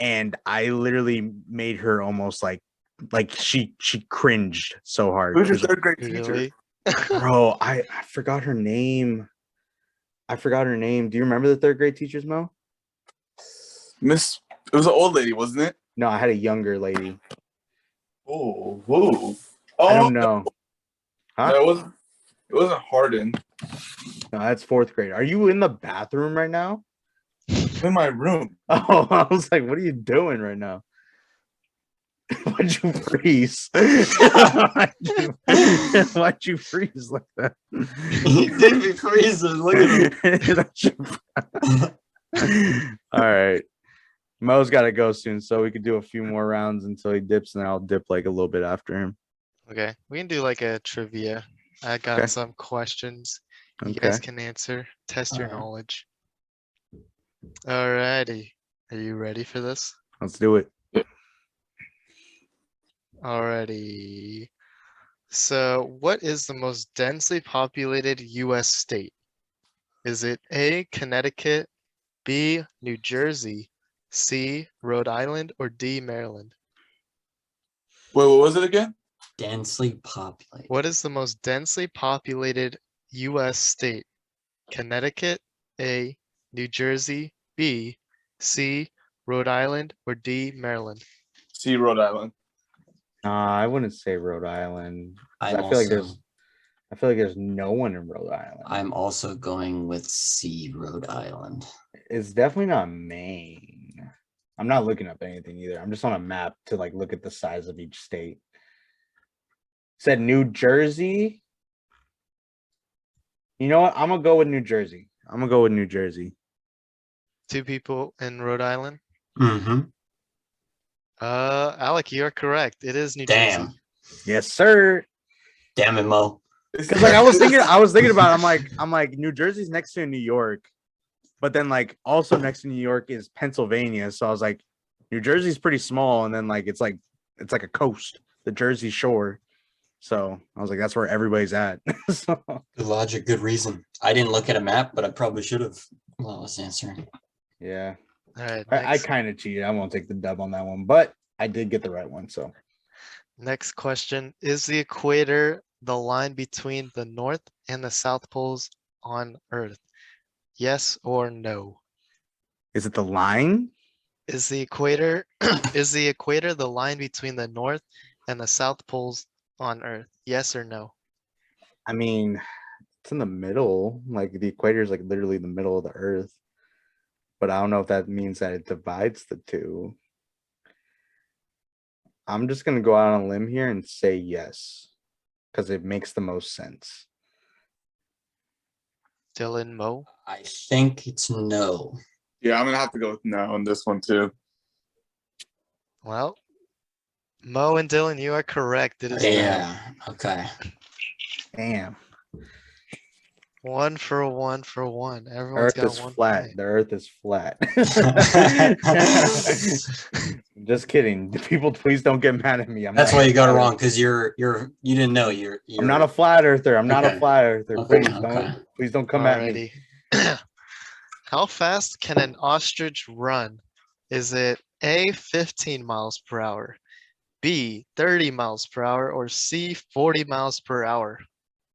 and I literally made her almost like she cringed so hard. Who's your 'Cause, third grade teacher? Really? bro, I forgot her name. Do you remember the third grade teachers, Mo? Miss, it was an old lady, wasn't it? No, I had a younger lady. Oh, whoa. Oh, I don't know. Huh? no, it wasn't Harden. No, that's fourth grade. Are you in the bathroom right now? I'm in my room. Oh, I was like, what are you doing right now? Why'd you freeze? Why'd you freeze like that? He did be freezing. Look at him. All right. Mo's got to go soon, so we could do a few more rounds until he dips, and then I'll dip like a little bit after him. Okay, we can do like a trivia. I got Okay. some questions you Okay. guys can answer. Test your knowledge. Alrighty. Are you ready for this? Let's do it. Alrighty. So, what is the most densely populated US state? Is it A, Connecticut, B, New Jersey, C, Rhode Island, or D, Maryland? Wait, what was it again? Densely populated. What is the most densely populated US state? Connecticut, A, New Jersey, B, C, Rhode Island, or D, Maryland? See Rhode Island. I wouldn't say Rhode Island. 'Cause I'm I feel like also, there's no one in Rhode Island. I'm also going with C, Rhode Island. It's definitely not Maine. I'm not looking up anything either. I'm just on a map to like look at the size of each state. Said New Jersey. You know what? I'm gonna go with New Jersey. Two people in Rhode Island? Mm-hmm. Alec, you are correct. It is New Damn. Jersey. Yes, sir. Damn it, Mo. Because like I was thinking about it, I'm like New Jersey's next to New York, but then like also next to New York is Pennsylvania. So I was like, New Jersey's pretty small, and then like it's like a coast, the Jersey Shore. So I was like, that's where everybody's at. So, Good logic, good reason. I didn't look at a map, but I probably should have while I was answering. yeah, All right, I next, kind of cheated. I won't take the dub on that one, but I did get the right one. So next question. Is the equator the line between the North and the South poles on Earth? Yes or no? is it the line? Is the equator is the equator the line between the North and the South poles on Earth? Yes or no? I mean, it's in the middle. Like the equator is like literally the middle of the Earth. But I don't know if that means that it divides the two. I'm just gonna go out on a limb here and say yes, because it makes the most sense. Dylan, Mo? I think it's no. Yeah, I'm gonna have to go with no on this one too. Well, Mo and Dylan, you are correct. It is no. Yeah. Okay. Damn. 1 for 1 for 1. Everyone's Earth got is 1 flat. point. The Earth is flat. Just kidding. People, please don't get mad at me. That's why you got it wrong, because you didn't know you're I'm not a flat earther. I'm not a Okay. flat earther. Okay, Please don't come at me. Alrighty. How fast can an ostrich run? Is it A, 15 miles per hour, B, 30 miles per hour, or C, 40 miles per hour?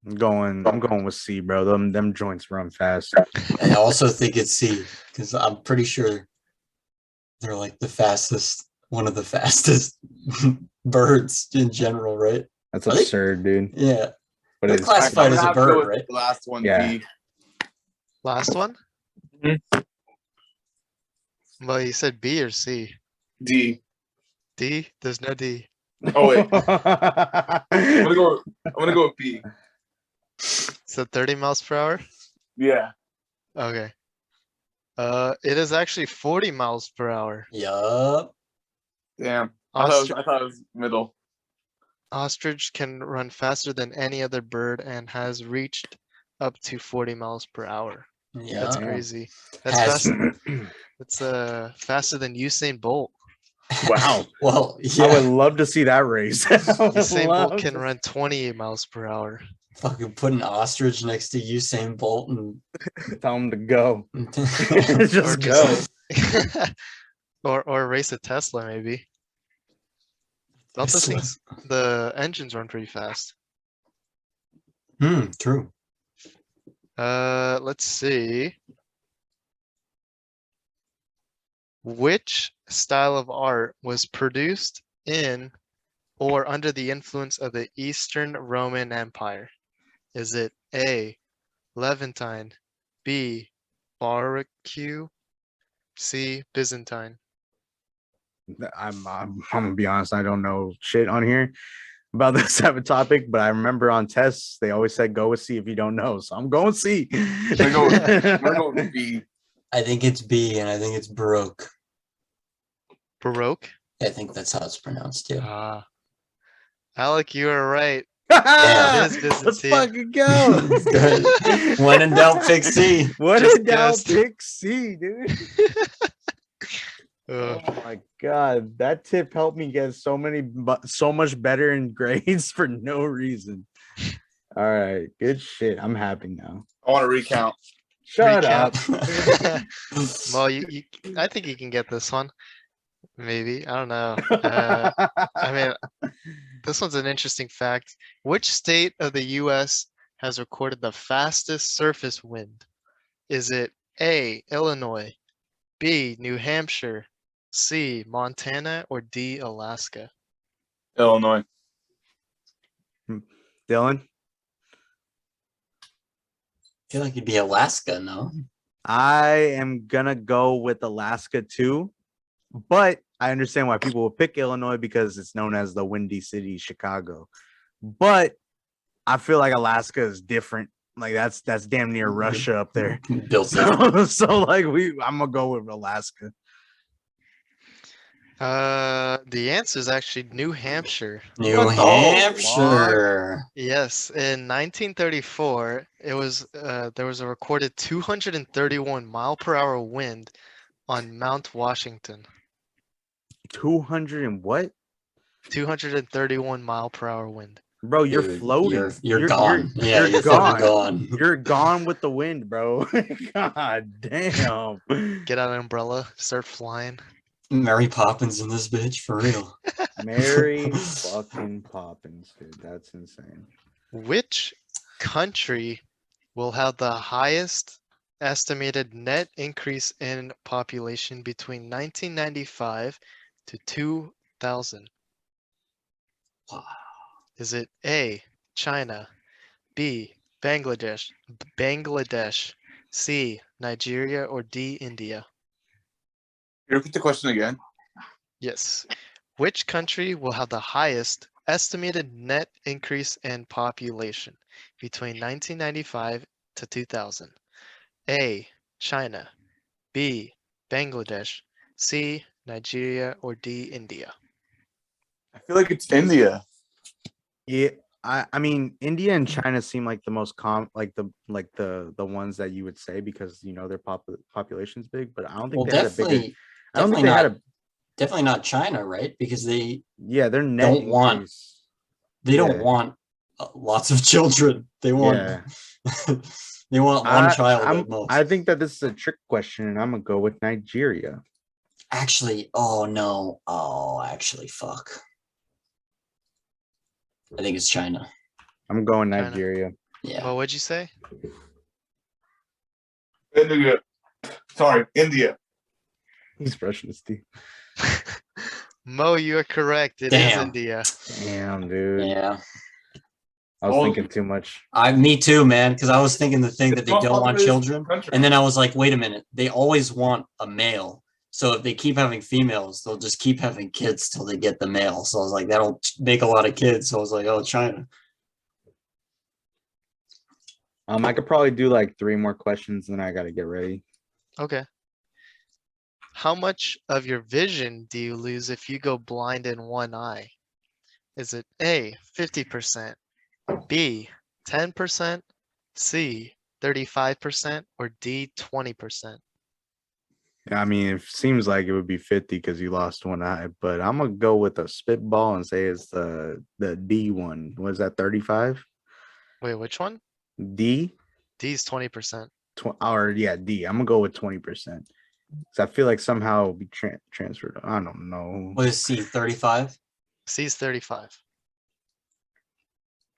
I'm going with C, bro. Them joints run fast. I also think it's C, because I'm pretty sure they're like one of the fastest birds in general, right? That's Are they- absurd, dude. Yeah. But They're it's classified I'm as gonna a have to go bird, with right? the last one. Yeah. B. Last one? Mhm. Well, you said B or C? D. D? There's no D. Oh wait, I'm gonna go with B. So 30 miles per hour? Yeah. Okay. It is actually 40 miles per hour. Yup. Damn. Ostr- I thought it was middle. Ostrich can run faster than any other bird and has reached up to 40 miles per hour. That's Yeah. crazy. That's Has- fast. It's faster than Usain Bolt. Wow. Well, I would yeah. love to see that race. Usain Bolt can run 28 miles per hour. Fucking put an ostrich next to Usain Bolt and Tell him to go. Or Just go. or race a Tesla maybe. Don't those Tesla. things, the engines run pretty fast. True. Let's see. Which style of art was produced in or under the influence of the Eastern Roman Empire? Is it A, Levantine, B, Barbecue, C, Byzantine? I'm gonna be honest. I don't know shit on here about this type of topic, but I remember on tests they always said go with C if you don't know. So I'm going C. We're going with B. I think it's B, and I think it's Baroque. Baroque? I think that's how it's pronounced too. Ah. Alec, you are right. Damn. It is Let's Byzantine. fucking go. Good. When in doubt, pick C. What Just in doubt, guessed. pick C, dude. Ugh. Oh my god, that tip helped me get so much better in grades for no reason. All right, good shit. I'm happy now. I want to recount. Shut Recount. up. Well, I think you can get this one. Maybe. I don't know. I mean, this one's an interesting fact. Which state of the U.S. has recorded the fastest surface wind? Is it A, Illinois, B, New Hampshire, C, Montana, or D, Alaska? Illinois. Dylan, I feel like it'd be Alaska, no? I am gonna go with Alaska too, but I understand why people will pick Illinois because it's known as the Windy City, Chicago. But I feel like Alaska is different. Like that's damn near Russia up there. Built different. So like I'm gonna go with Alaska. The answer is actually New Hampshire. New What the Hampshire. Yes, in 1934, it was there was a recorded 231 mile per hour wind on Mount Washington. 200 and what? 231 mile per hour wind. Bro, you're Dude, floating. You're gone. Yeah, you're gone. fucking gone. You're gone with the wind, bro. God damn. Get out an umbrella, start flying. Mary Poppins in this bitch, for real. Mary fucking Poppins, dude. That's insane. Which country will have the highest estimated net increase in population between 1995 to 2000? Wow. Is it A, China, B, Bangladesh, C, Nigeria, or D, India? Can you repeat the question again? Yes. Which country will have the highest estimated net increase in population between 1995 to 2000? A, China, B, Bangladesh, C, Nigeria, or D, India? I feel like it's India. Yeah, I mean India and China seem like the most the ones that you would say because you know their population's big, but I don't think Well, they had a bigger. definitely, I don't think definitely they had not. a. Definitely not China, right? Because they Yeah, their net don't want- increase. don't Yeah. want lots of children. They want Yeah. they want one child at most. I think that this is a trick question, and I'm gonna go with Nigeria. Actually, oh no. Oh, actually, fuck. I think it's China. I'm going China. Nigeria. Yeah. Well, what'd you say? India. Sorry, India. He's brushing his teeth. Mo, you are correct. It is Damn. India. Damn, dude. Yeah. I was Oh. thinking too much. Me too, man. Because I was thinking the thing that they It's don't want populous children, country. and then I was like, wait a minute. They always want a male. So if they keep having females, they'll just keep having kids till they get the male. So I was like, that'll make a lot of kids. So I was like, oh, China. I could probably do like 3 more questions, then I gotta get ready. Okay. How much of your vision do you lose if you go blind in one eye? Is it A, 50%, B, 10%, C, 35%, or D, 20%? I mean, it seems like it would be 50 because you lost one eye, but I'm gonna go with a spitball and say it's the D one. Was that 35? Wait, which one? D? D is 20%. Or yeah, D. I'm gonna go with 20%. Because I feel like somehow it'll be transferred. I don't know. What is C, 35? C is 35.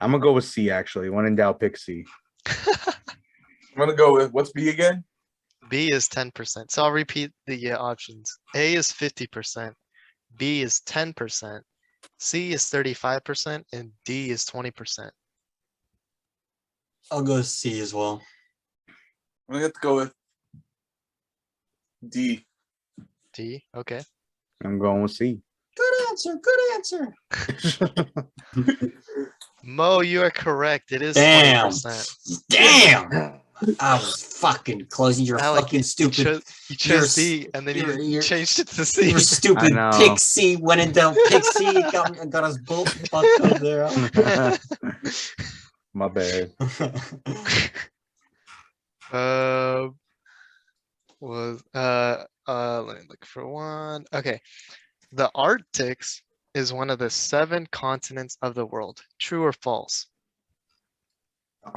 I'm gonna go with C actually. When in doubt, pick C. I'm gonna go with what's B again? B is 10%. So I'll repeat the options. A is 50%, B is 10%, C is 35%, and D is 20%. I'll go C as well. I'm gonna have to go with D. D, okay. I'm going with C. Good answer. Good answer. Mo, you are correct. It is Damn. 20%. Damn. I was fucking close. You're Alec, fucking you stupid. You You're chose s- D, and then you you're- changed it to C. You're stupid. know. Pixie went into Pixie. Got us both fucked up there. My bad. Let me look for one. Okay. The Arctics is one of the 7 continents of the world. True or false?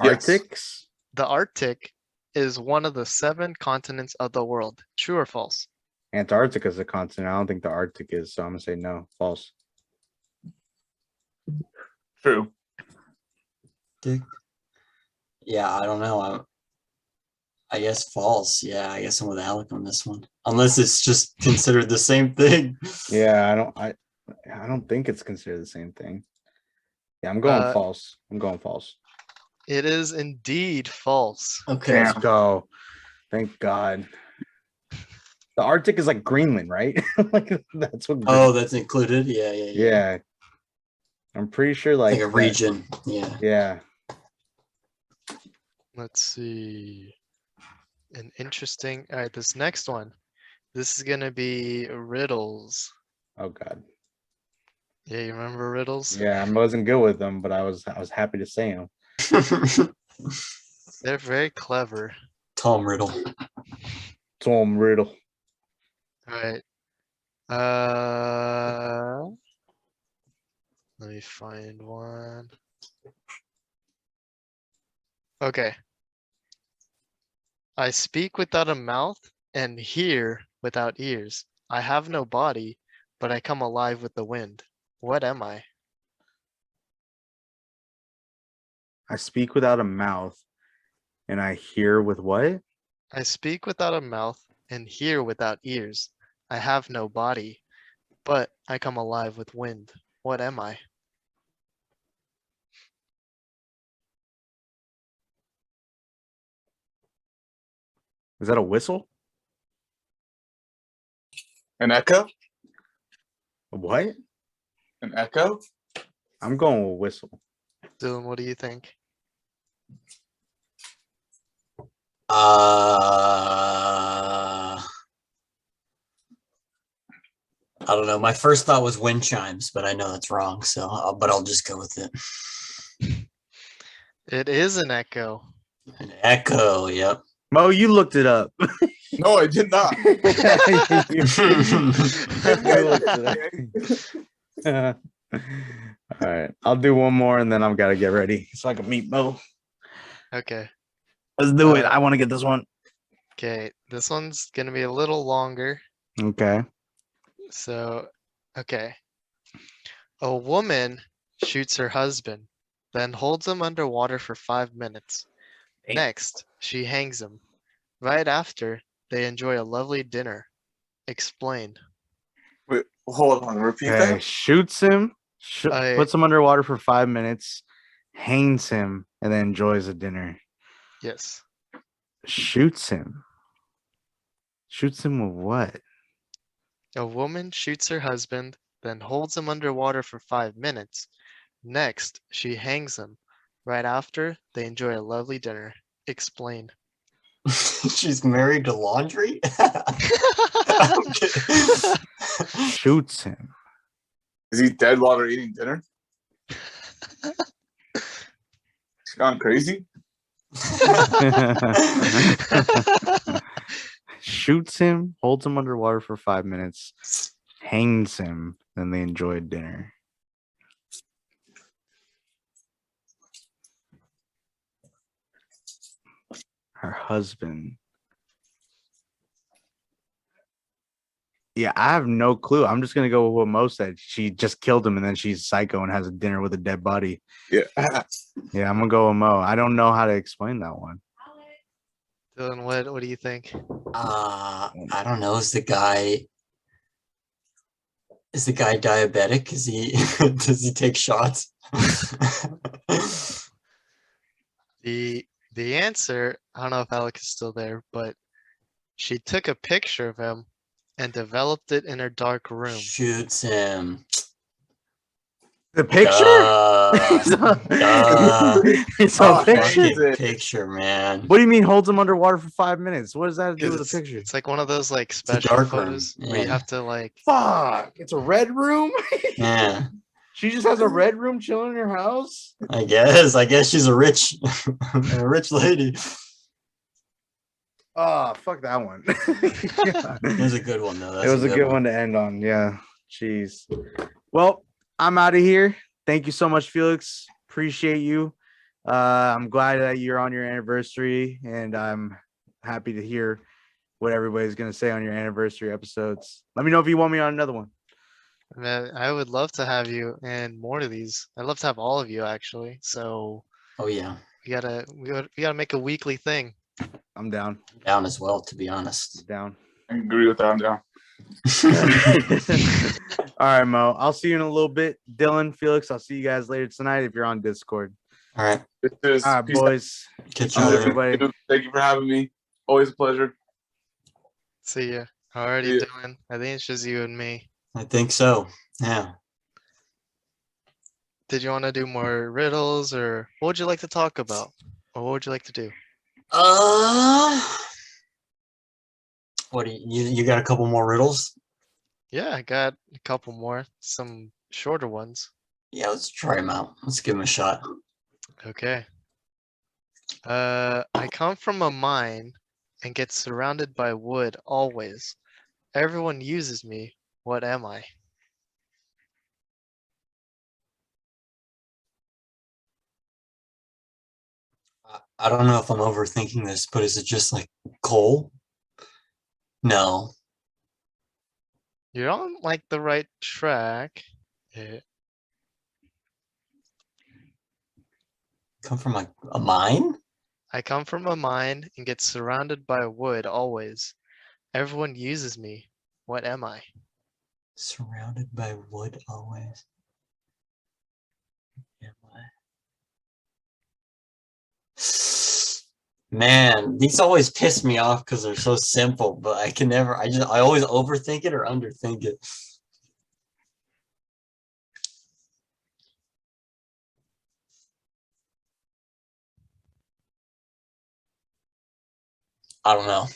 Yes. Arctics? The Arctic is one of the 7 continents of the world. True or false? Antarctica is a continent. I don't think the Arctic is, so I'm gonna say no. False. True. Dick. Yeah, I don't know. I guess false. Yeah, I guess I'm with Alec on this one. Unless it's just considered the same thing. Yeah, I don't think it's considered the same thing. Yeah, I'm going false. I'm going false. It is indeed false. Okay. Let's go. Thank God. The Arctic is like Greenland, right? Like that's what. Oh, that's included. Yeah. Yeah. I'm pretty sure like Like a that- region. Yeah. Yeah. Let's see. An interesting. All right, this next one. This is gonna be riddles. Oh God. Yeah, you remember riddles? Yeah, I wasn't good with them, but I was happy to say them. They're very clever. Tom Riddle. Tom Riddle. All right. Let me find one. Okay. I speak without a mouth and hear without ears. I have no body, but I come alive with the wind. What am I? I speak without a mouth, and I hear with what? I speak without a mouth and hear without ears. I have no body, but I come alive with wind. What am I? Is that a whistle? An echo? A what? An echo? I'm going with whistle. Dylan, what do you think? I don't know. My first thought was wind chimes, but I know that's wrong. So, but I'll just go with it. It is an echo. An echo. Yep. Mo, you looked it up. No, I did not. All right, I'll do one more and then I've got to get ready so I can meet Mo. Okay. Let's do it. I want to get this one. Okay. This one's gonna be a little longer. Okay. So, okay. A woman shoots her husband, then holds him underwater for 5 minutes. Damn. Next, she hangs him. Right after, they enjoy a lovely dinner. Explain. Wait, hold on. Repeat Okay. that. Shoots him, puts him underwater for 5 minutes, hangs him, and then enjoys a dinner. Yes. Shoots him. Shoots him with what? A woman shoots her husband, then holds him underwater for 5 minutes. Next, she hangs him. Right after, they enjoy a lovely dinner. Explain. She's married to laundry. Shoots him. Is he dead while they're eating dinner? He's gone crazy. Shoots him, holds him underwater for 5 minutes, hangs him, then they enjoy dinner. Her husband. Yeah, I have no clue. I'm just gonna go with what Mo said. She just killed him and then she's psycho and has a dinner with a dead body. Yeah. Yeah, I'm gonna go with Mo. I don't know how to explain that one. Dylan, what do you think? I don't know. Is Is the guy diabetic? Is he does he take shots? The answer, I don't know if Alec is still there, but she took a picture of him and developed it in her dark room. Shoots him. The picture? Duh. It's Oh, a picture. Fucking picture, man. What do you mean holds him underwater for 5 minutes? What does that have to do with It's, the picture? it's like one of those like a special dark room, photos where you yeah. have to like, Fuck! It's a red room. Yeah, She just has a red room chilling in her house. I guess she's a rich lady. Oh, fuck that one. It was a good one though. It was a good one to end on. Yeah. Jeez. Well, I'm out of here. Thank you so much, Felix. Appreciate you. I'm glad that you're on your anniversary, and I'm happy to hear what everybody's gonna say on your anniversary episodes. Let me know if you want me on another one. man, I would love to have you in more of these. I'd love to have all of you actually. So Oh yeah, we gotta make a weekly thing. I'm down. down as well. To be honest. Down. I agree with that. I'm down. All right, Mo. I'll see you in a little bit. Dylan, Felix, I'll see you guys later tonight if you're on Discord. All right, This is All right, peace boys. catch All you right, later. everybody. Thank you for having me. Always a pleasure. See ya. Already Yeah. doing. I think it's just you and me. I think so. Yeah. Did you want to do more riddles or what would you like to talk about? Or what would you like to do? What do you got a couple more riddles? Yeah, I got a couple more, some shorter ones. Yeah, let's try them out. Let's give them a shot. Okay. I come from a mine and get surrounded by wood always. Everyone uses me. What am I? I don't know if I'm overthinking this, but is it just like coal? No. You're on like the right track. Yeah. Come from like a mine? I come from a mine and get surrounded by wood always. Everyone uses me. What am I? Surrounded by wood always. Am I? Man, these always piss me off because they're so simple, but I can never, I always overthink it or underthink it. I don't know.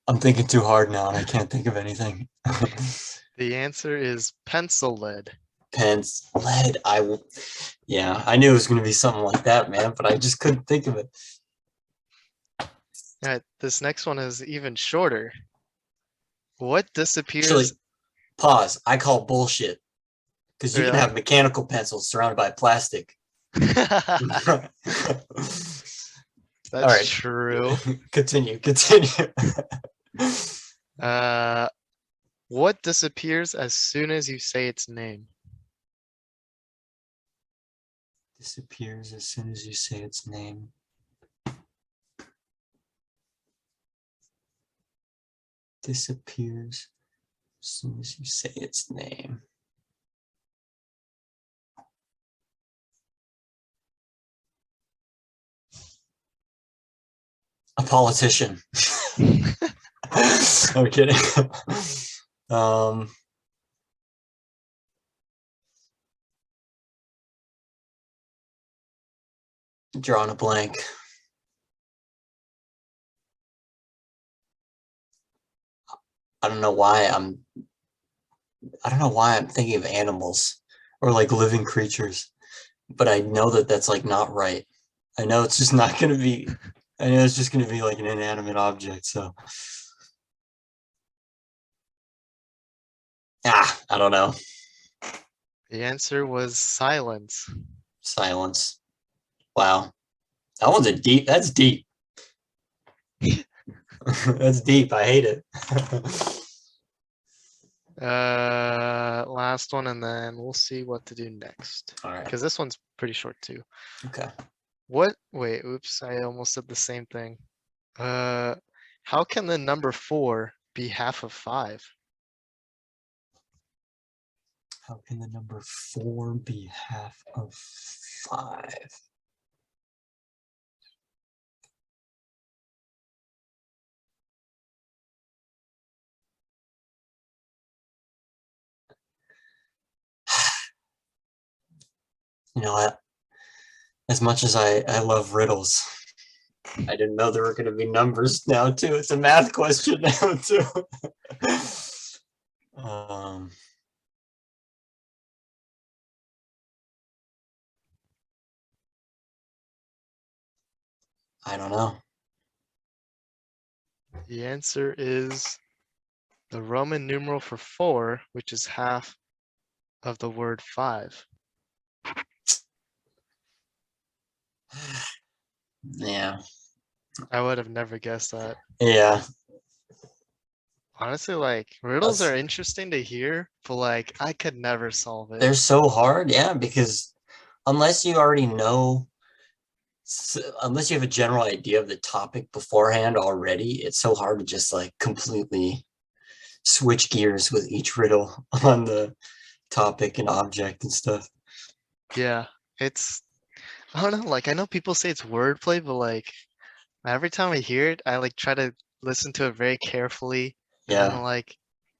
I'm thinking too hard now and I can't think of anything. The answer is pencil lead. Pens, lead, yeah, I knew it was going to be something like that, man, but I just couldn't think of it. Alright, this next one is even shorter. What Actually, disappears? pause. I call bullshit because you can Really? have mechanical pencils surrounded by plastic. That's Alright. true. Continue. What disappears as soon as you say its name? Disappears as soon as you say its name. Disappears as soon as you say its name. A politician. I'm kidding. Drawing a blank. I don't know why I'm thinking of animals or like living creatures, but I know that that's like not right. I know it's just not going to be, I know it's just going to be like an inanimate object. So, I don't know. The answer was silence. Silence. Wow. That one's that's deep. That's deep. I hate it. Last one, and then we'll see what to do next. All right. Because this one's pretty short too. Okay. Wait, oops, I almost said the same thing. How can the number 4 be half of 5? How can the number 4 be half of 5? You know what? As much as I love riddles, I didn't know there were going to be numbers now too. It's a math question now too. I don't know. The answer is the Roman numeral for 4, which is half of the word 5. Yeah. I would have never guessed that. Yeah. Honestly, like riddles That's- are interesting to hear, but like I could never solve it. They're so hard. Yeah. Because unless you already know, unless you have a general idea of the topic beforehand already, it's so hard to just like completely switch gears with each riddle on the topic and object and stuff. Yeah, it's I don't know, like I know people say it's wordplay, but like every time I hear it, I like try to listen to it very carefully and then Yeah. like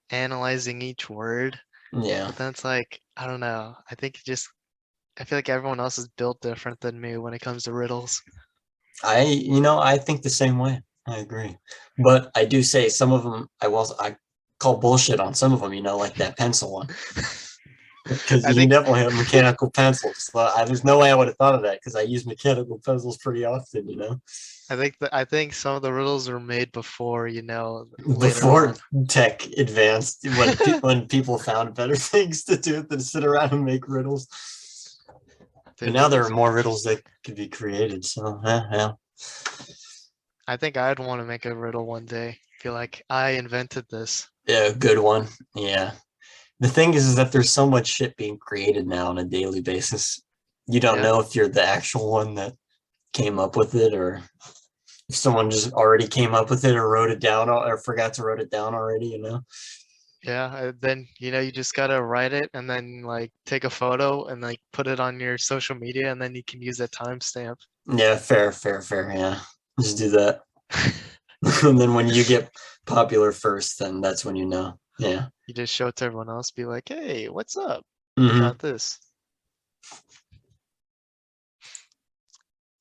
analyzing each word. Yeah. But then it's like, I don't know. I think it just I feel like everyone else is built different than me when it comes to riddles. I think the same way. I agree. But I do say some of them I call bullshit on some of them, like that pencil one. Because I you think definitely have mechanical pencils. So there's no way I would have thought of that because I use mechanical pencils pretty often, I think some of the riddles were made before, later before on. tech advanced, when people found better things to do than sit around and make riddles. Dude, And now there are riddles more riddles that could be created. So yeah. I think I'd want to make a riddle one day. Feel like I invented this. Yeah, good one. Yeah. The thing is that there's so much shit being created now on a daily basis. You don't Yeah. know if you're the actual one that came up with it or if someone just already came up with it or wrote it down or forgot to write it down already. Yeah, then you just gotta write it and then like take a photo and like put it on your social media and then you can use that timestamp. Yeah, fair. Yeah. Just do that. And then when you get popular first, then that's when you know. Yeah. You just show it to everyone else, be like, hey, what's up? Mhm. Got this.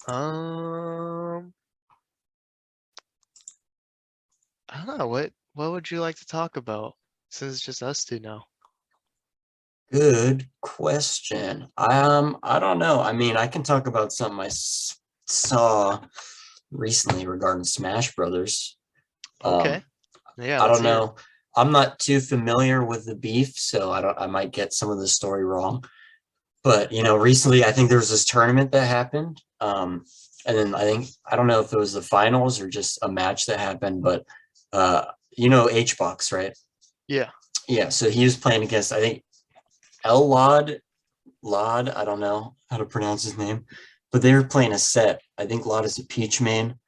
I don't know, what would you like to talk about since it's just us two now? Good question. I don't know. I mean, I can talk about something I saw recently regarding Smash Brothers. Okay. Yeah, I let's don't hear it. know. I'm not too familiar with the beef, so I might get some of the story wrong. But recently I think there was this tournament that happened. And then I don't know if it was the finals or just a match that happened, but H-Box, right? Yeah. Yeah, so he was playing against I think Lod, I don't know how to pronounce his name, but they were playing a set. I think Lod is a Peach main,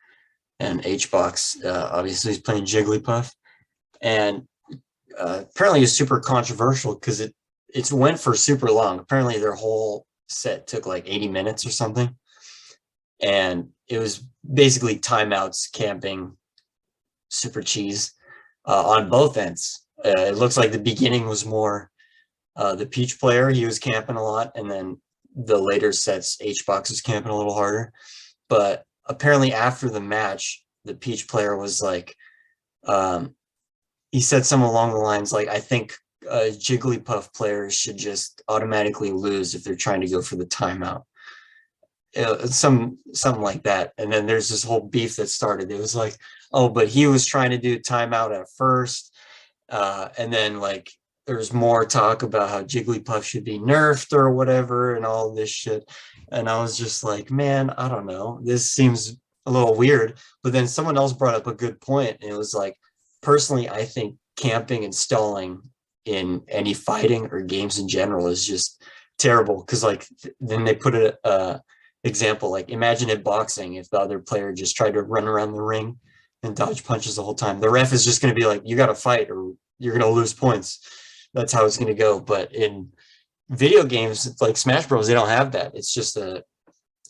and H-Box obviously is playing Jigglypuff. And apparently it's super controversial because it went for super long. Apparently their whole set took like 80 minutes or something. And it was basically timeouts, camping, super cheese on both ends. It looks like the beginning was more the Peach player. He was camping a lot. And then the later sets, H-Box was camping a little harder. But apparently after the match, the Peach player was like, he said something along the lines like, I think Jigglypuff players should just automatically lose if they're trying to go for the timeout. Something like that. And then there's this whole beef that started. It was like, oh, but he was trying to do timeout at first. And then like there's more talk about how Jigglypuff should be nerfed or whatever and all this shit. And I was just like, man, I don't know. This seems a little weird. But then someone else brought up a good point. And it was like, personally, I think camping and stalling in any fighting or games in general is just terrible. Because like then they put a example, like imagine in boxing if the other player just tried to run around the ring and dodge punches the whole time. The ref is just going to be like, you got to fight or you're going to lose points. That's how it's going to go. But in video games like Smash Bros, they don't have that. It's just a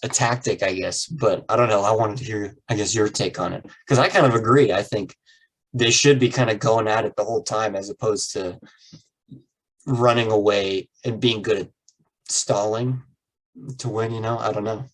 tactic, I guess. But I don't know. I wanted to hear, I guess, your take on it because I kind of agree. I think they should be kind of going at it the whole time as opposed to running away and being good at stalling to win. I don't know.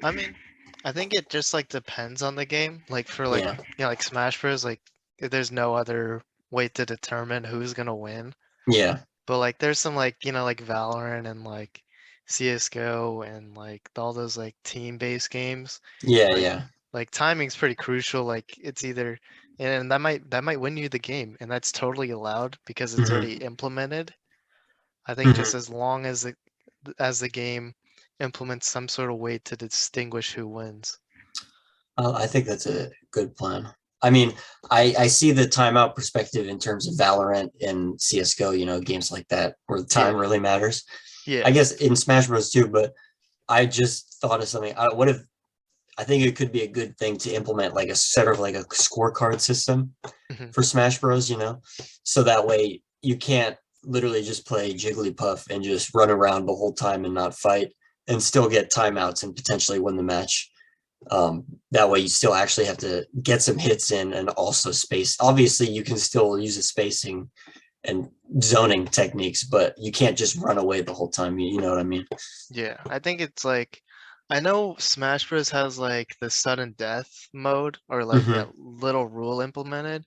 I mean, I think it just like depends on the game. Like for like Yeah. like Smash Bros, like there's no other way to determine who's gonna win. Yeah. But like there's some like like Valorant and like CS:GO and like all those like team-based games. Yeah. Like Yeah. like timing's pretty crucial. Like it's either and that might win you the game, and that's totally allowed because it's hmm already implemented. I think hmm just as long as the game implements some sort of way to distinguish who wins. I think that's a good plan. I mean, I see the timeout perspective in terms of Valorant and CS:GO, games like that where the time Yeah. really matters. I Yeah. guess in Smash Bros too, but I just thought of something. What if I think it could be a good thing to implement like a sort of like a scorecard system Mhm. for Smash Bros, so that way you can't literally just play Jigglypuff and just run around the whole time and not fight and still get timeouts and potentially win the match. That way you still actually have to get some hits in and also space. Obviously, you can still use the spacing and zoning techniques, but you can't just run away the whole time. You know what I mean? Yeah. I think it's like I know Smash Bros has like the sudden death mode or like hmm that little rule implemented,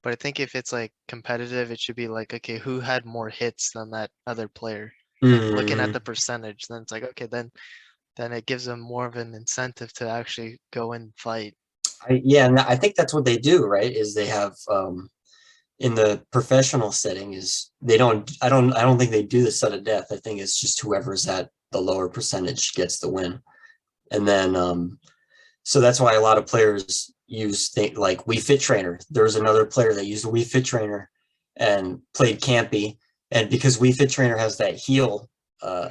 but I think if it's like competitive, it should be like, okay, who had more hits than that other player? And looking at hmm the percentage, then it's like, okay, then it gives them more of an incentive to actually go and fight. Yeah, and I think that's what they do, right? Is they have in the professional setting is they don't. I don't think they do the sudden death. I think it's just whoever's at the lower percentage gets the win, and then so that's why a lot of players use like Wii Fit Trainer. There was another player that used the Wii Fit Trainer and played Campy, and because Wii Fit Trainer has that heal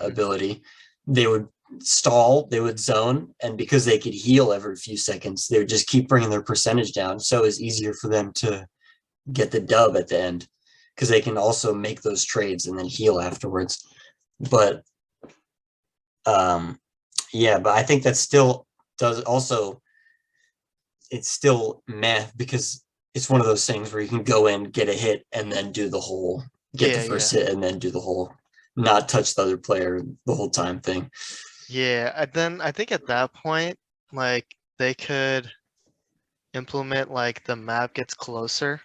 Mhm. ability, they would stall, they would zone, and because they could heal every few seconds, they would just keep bringing their percentage down. So it was easier for them to get the dub at the end because they can also make those trades and then heal afterwards. But yeah, but I think that still does also it's still meh because it's one of those things where you can go in, get a hit, and then do the whole get the Yeah, first yeah. hit and then do the whole not touch the other player the whole time thing. Yeah, and then I think at that point, like they could implement like the map gets closer.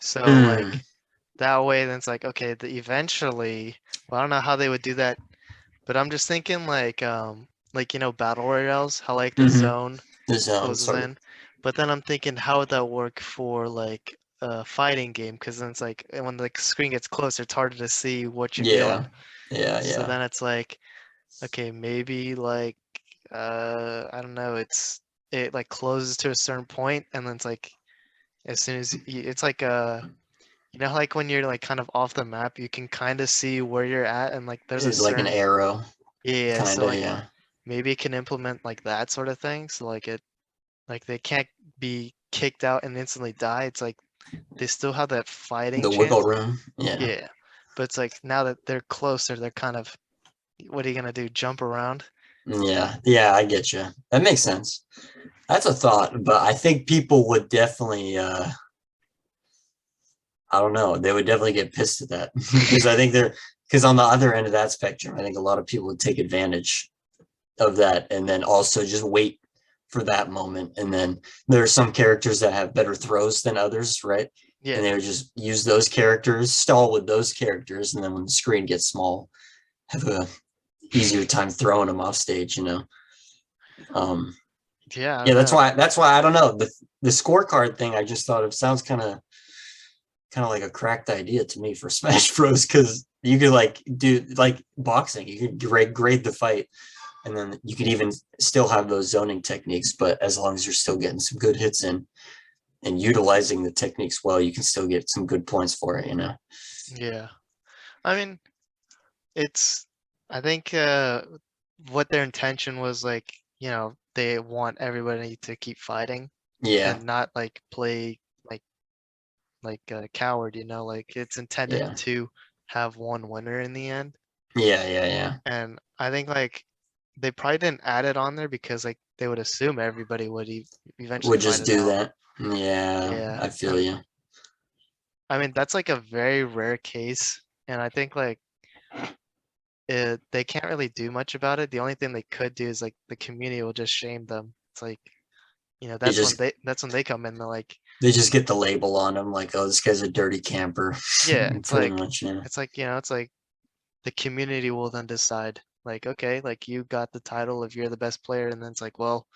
So Mm, like that way then it's like, okay, eventually, well, I don't know how they would do that, but I'm just thinking like battle royales, how like the mhm. zone The zone closes sort of. in. But then I'm thinking how would that work for like a fighting game? Because then it's like when the screen gets closer, it's harder to see what you're Yeah. doing. Yeah, So yeah. then it's like, okay, maybe like I don't know, it like closes to a certain point and then it's like as soon as it's like like when you're like kind of off the map, you can kind of see where you're at and like there's a It's like an certain arrow, yeah, kind so of, like yeah. maybe it can implement like that sort of thing. So like they can't be kicked out and instantly die. It's like they still have that fighting The wiggle chance. room. Yeah. Yeah. But it's like now that they're closer, they're kind of what are you gonna do? Jump around? Yeah. Yeah, I get you. That makes sense. That's a thought, but I think people would definitely I don't know, they would definitely get pissed at that because I think because on the other end of that spectrum, I think a lot of people would take advantage of that and then also just wait for that moment. And then there are some characters that have better throws than others, right? And Yeah. they would just use those characters, stall with those characters, and then when the screen gets small, have a easier time throwing them off stage. Um, Yeah, I yeah, don't that's know. why I don't know. The scorecard thing I just thought of sounds kind of like a cracked idea to me for Smash Bros. Because you could like do like boxing, you could grade the fight, and then you could even still have those zoning techniques. But as long as you're still getting some good hits in and utilizing the techniques well, you can still get some good points for it. Yeah. I mean, it's I think what their intention was like, they want everybody to keep fighting Yeah, and not like play like a coward, like it's intended yeah, to have one winner in the end. Yeah. And I think like they probably didn't add it on there because like they would assume everybody would eventually Would fight just it do out. that. Yeah, Yeah, I feel you. I mean that's like a very rare case, and I think like they can't really do much about it. The only thing they could do is like the community will just shame them. It's like, They just that's when they come in. They're like, they just get the label on them like, oh, this guy's a dirty camper. yeah, it's Pretty like much, yeah. it's like it's like the community will then decide like, okay, like you got the title if you're the best player, and then it's like, well,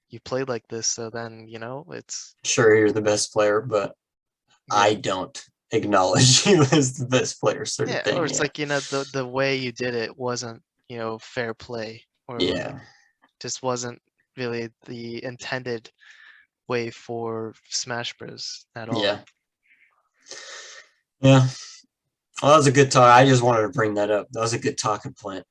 you played like this, so then it's Sure, you're the best player, but I yeah, don't acknowledge you as the best player, sort of yeah, thing. or it's Yeah. like the way you did it wasn't fair play, or like Yeah. just wasn't really the intended way for Smash Bros at all. Yeah. Yeah. Well, that was a good talk. I just wanted to bring that up. That was a good talking point.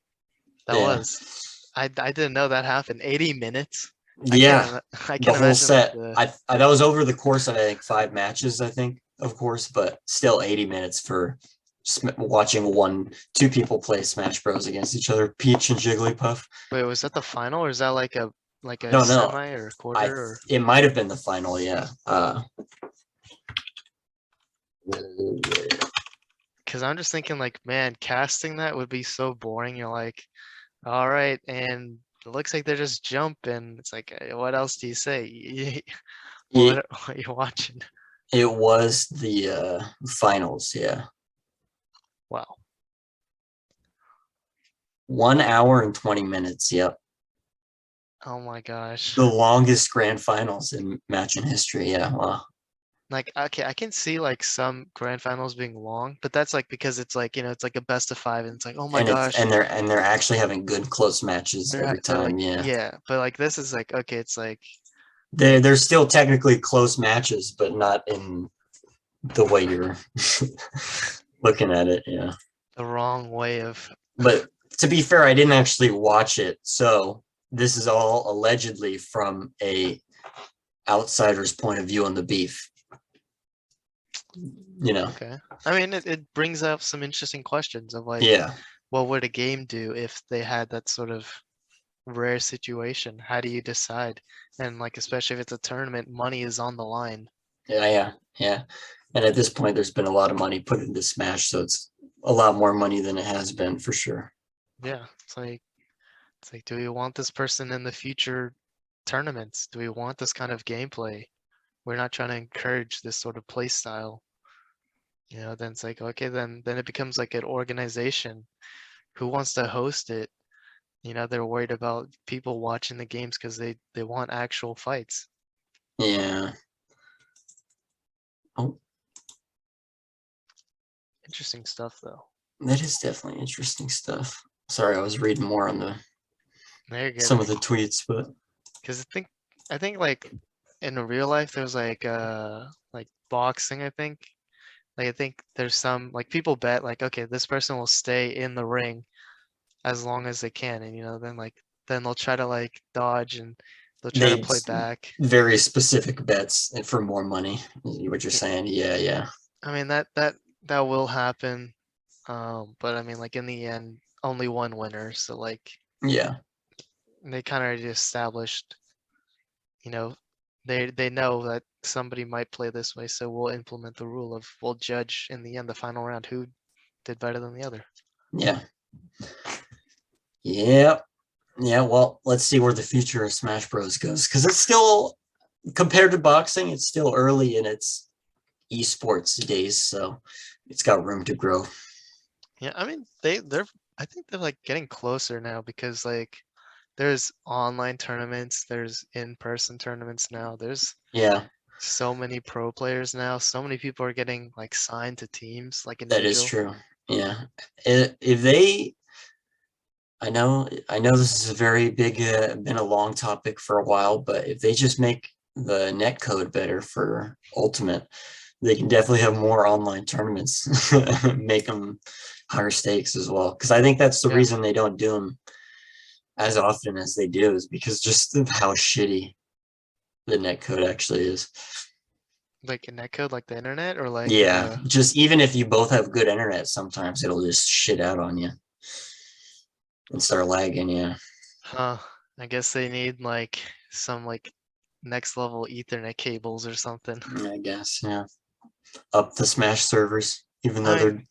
That Yeah. was. I didn't know that happened. 80 minutes. Yeah. I The can whole imagine like set. the I that was over the course of I think 5 matches, I think, of course, but still 80 minutes for watching two people play Smash Bros against each other, Peach and Jigglypuff. wait, was that the final or is that like a No, semi or a quarter or it might have been the final, yeah. because I'm just thinking like, man, casting that would be so boring. You're like, all right, and it looks like they're just jumping. It's like, what else do you say? it, What are you watching? it was the finals, yeah. Wow. 1 hour and 20 minutes, yep. Oh my gosh. The longest grand finals in match in history, yeah. Wow. Like, okay, I can see like some grand finals being long, but that's like because it's like, it's like a best of 5 and it's like, oh my And it's gosh. and they're actually having good close matches every They're time, like, yeah. yeah, but like this is like, okay, it's like, They're still technically close matches, but not in the way you're looking at it, yeah. the wrong way of, But to be fair, I didn't actually watch it, so this is all allegedly from a outsider's point of view on the beef. okay. I mean, it brings up some interesting questions of like, Yeah, what would a game do if they had that sort of rare situation? How do you decide? And like, especially if it's a tournament, money is on the line. yeah. And at this point, there's been a lot of money put into Smash, so it's a lot more money than it has been for sure. Yeah, it's like, do we want this person in the future tournaments? Do we want this kind of gameplay? We're not trying to encourage this sort of play style. Then it's like, okay, then it becomes like an organization. Who wants to host it? They're worried about people watching the games because they want actual fights. Yeah. Oh, Interesting stuff though. that is definitely interesting stuff. Sorry, I was reading more on There you go. some of the tweets, but Because I think like in real life there's like boxing, I think. Like I think there's some like people bet like, okay, this person will stay in the ring as long as they can, and then they'll try to like dodge and they'll try to play back. very specific bets for more money. What you're saying? Yeah. I mean that will happen. But I mean like in the end only one winner, so like Yeah. they kind of already established, they know that somebody might play this way, so we'll implement the rule of we'll judge in the end the final round who did better than the other. Yeah. Yep. Yeah. Well, let's see where the future of Smash Bros goes, because it's still, compared to boxing, it's still early in its esports days, so it's got room to grow. Yeah, I mean I think they're like getting closer now because like there's online tournaments, there's in-person tournaments now, there's Yeah, so many pro players now, so many people are getting like signed to teams like that is individual. true. Yeah. If they, I know this is a very big, been a long topic for a while, but if they just make the net code better for Ultimate, they can definitely have more online tournaments, make them higher stakes as well. Because I think that's the Yeah. reason they don't do them as often as they do, is because just of how shitty the net code actually is. Like a netcode, like the internet, or like Yeah, just even if you both have good internet, sometimes it'll just shit out on you and start lagging. Yeah. huh? I guess they need like some like next level Ethernet cables or something. I guess. Yeah. Up the Smash servers, even though I mean,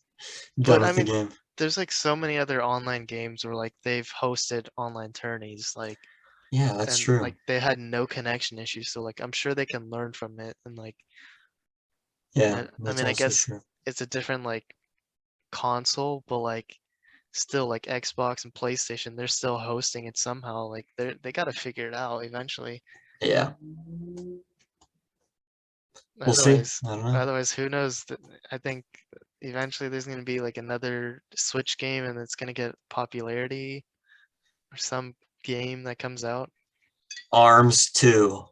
they're done but I with the mean, game. there's like so many other online games where like they've hosted online tourneys, like, Yeah, that's and true. like they had no connection issues. So like I'm sure they can learn from it, and like Yeah, I that's mean, I also guess true. it's a different like console, but like still like Xbox and PlayStation, they're still hosting it somehow. Like they gotta figure it out eventually. Yeah, we'll see. Otherwise, I don't know. who knows? I think eventually there's gonna be like another Switch game, and it's gonna get popularity, or some game that comes out. Arms 2.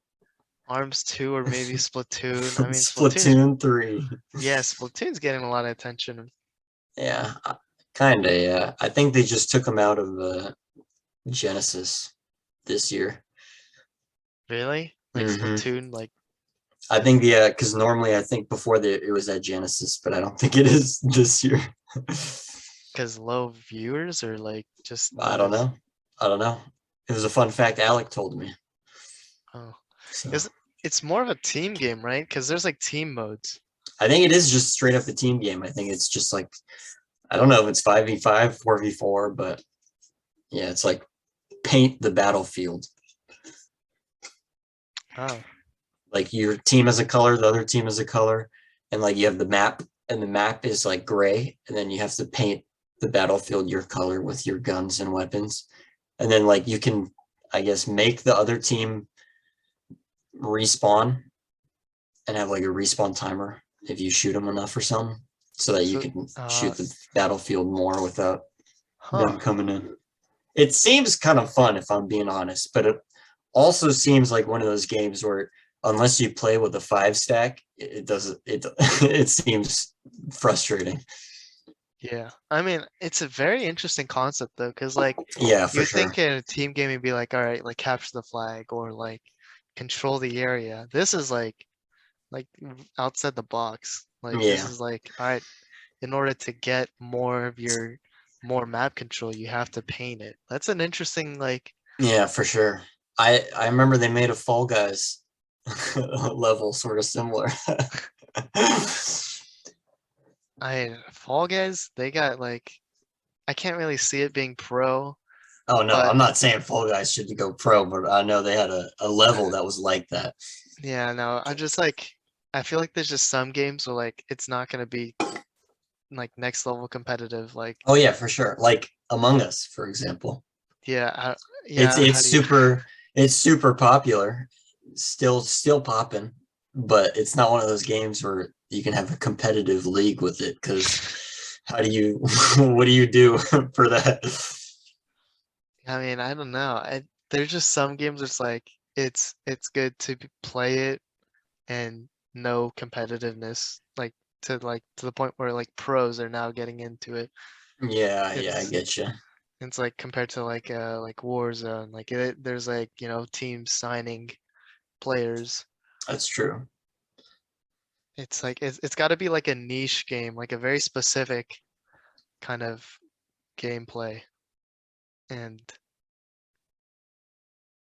Arms 2 or maybe Splatoon. I mean, Splatoon 3. yeah, Splatoon's getting a lot of attention. Yeah, kind of. Yeah, I think they just took them out of Genesis this year. Really? Like Mhm. Splatoon, like I think because normally I think before it was at Genesis, but I don't think it is this year. because low viewers or like just I don't know. I don't know. It was a fun fact Alec told me. Oh, So it's more of a team game, right? Because there's like team modes. I think it is just straight up a team game. I think it's just like I don't know if it's 5v5, 4v4, but yeah, it's like paint the battlefield. Oh, Like your team has a color, the other team has a color, and like you have the map, and the map is like gray, and then you have to paint the battlefield your color with your guns and weapons. And then like you can, I guess, make the other team respawn and have like a respawn timer if you shoot them enough or something, so that you so can shoot the battlefield more without huh? them coming in. It seems kind of fun if I'm being honest, but it also seems like one of those games where unless you play with a 5 stack, it doesn't it seems frustrating. Yeah. I mean, it's a very interesting concept though, because like Yeah, for you sure. think in a team game it'd be like, all right, like capture the flag or like control the area. This is like outside the box. Like this Yeah. is like, all right, in order to get more of your more map control, you have to paint it. That's an interesting like Yeah, for sure. I remember they made a Fall Guys level sort of similar. Fall Guys, they got like I can't really see it being pro, Oh no, but I'm not saying Fall Guys should go pro, but I know they had a level that was like that. yeah, no, I'm just like I feel like there's just some games where like it's not gonna be like next level competitive. Like Oh yeah, for sure. Like Among Us, for example. yeah, It's yeah, it's how do you super popular, still popping, but it's not one of those games where you can have a competitive league with it because how do you what do you do for that? I mean, I don't know. There's just some games it's like it's good to play it and no competitiveness like to the point where like pros are now getting into it. Yeah, I It's get you. it's like compared to like Warzone, like there's like, you know, teams signing players. That's true. It's like it's got to be like a niche game, like a very specific kind of gameplay and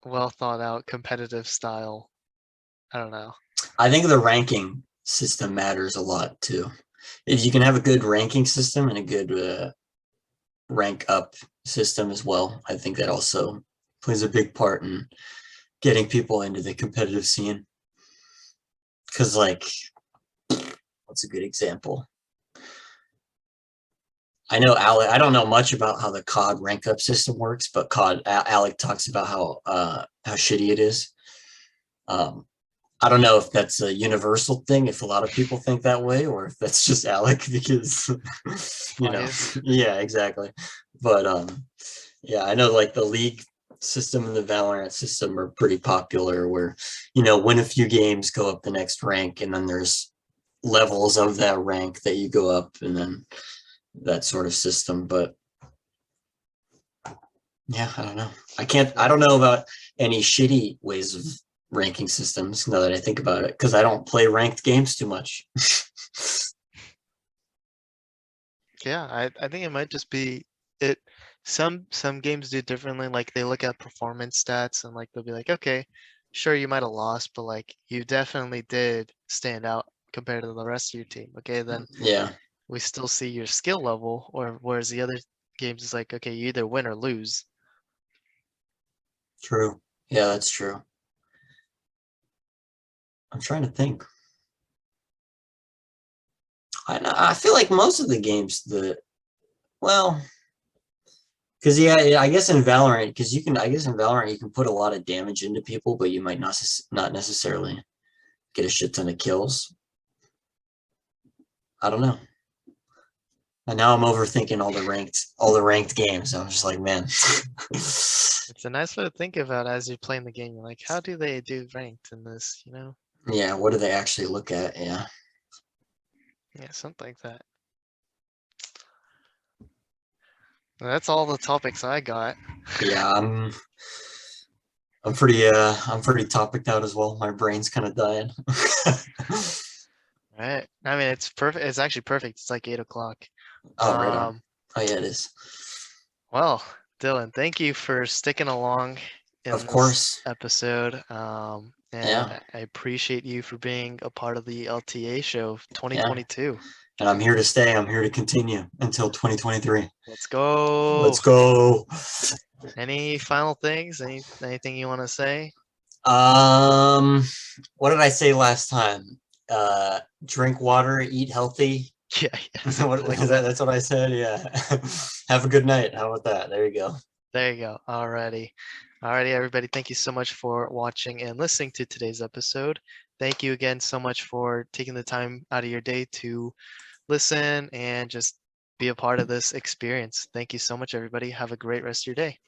well thought out competitive style. I don't know. I think the ranking system matters a lot too. If you can have a good ranking system and a good rank up system as well, I think that also plays a big part in getting people into the competitive scene. Because, like, what's a good example? I know Alec. I don't know much about how the COD rank up system works, but Alec talks about how shitty it is. I don't know if that's a universal thing, if a lot of people think that way, or if that's just Alec because you know, Bias. yeah, exactly. But yeah, I know like the league system and the Valorant system are pretty popular where, you know, win a few games, go up the next rank, and then there's levels of that rank that you go up and then that sort of system. But yeah, I don't know. I don't know about any shitty ways of ranking systems now that I think about it, because I don't play ranked games too much. Yeah, I think it might just be it. Some games do differently. Like they look at performance stats and like they'll be like, okay, sure you might have lost, but like you definitely did stand out compared to the rest of your team. Okay, then Yeah, we still see your skill level, or whereas the other games is like, okay, you either win or lose. true. Yeah, that's true. I'm trying to think. I feel like most of the games, well, because yeah, I guess in Valorant, I guess in Valorant you can put a lot of damage into people, but you might not necessarily get a shit ton of kills. I don't know. And now I'm overthinking all the ranked games. I'm just like, man. It's a nice way to think about as you're playing the game. You're like, how do they do ranked in this, you know? Yeah, what do they actually look at? Yeah. Yeah, something like that. Well, that's all the topics I got. Yeah, I'm pretty topic out as well. My brain's kind of dying. Right. I mean, it's perfect. It's actually perfect. It's like 8 o'clock. Oh, right on. Um, Oh yeah, it is. well, Dylan, thank you for sticking along in Of this course. episode. And Yeah. I appreciate you for being a part of the LTA show Yeah. 2022. And I'm here to stay. I'm here to continue until 2023. Let's go. Let's go. Any final things? Anything you want to say? What did I say last time? Drink water, eat healthy. Yeah, yeah, something like Is that. that's what I said? Yeah. Have a good night. How about that? There you go. There you go. Alrighty. Alrighty, everybody. Thank you so much for watching and listening to today's episode. Thank you again so much for taking the time out of your day to listen and just be a part of this experience. Thank you so much, everybody. Have a great rest of your day.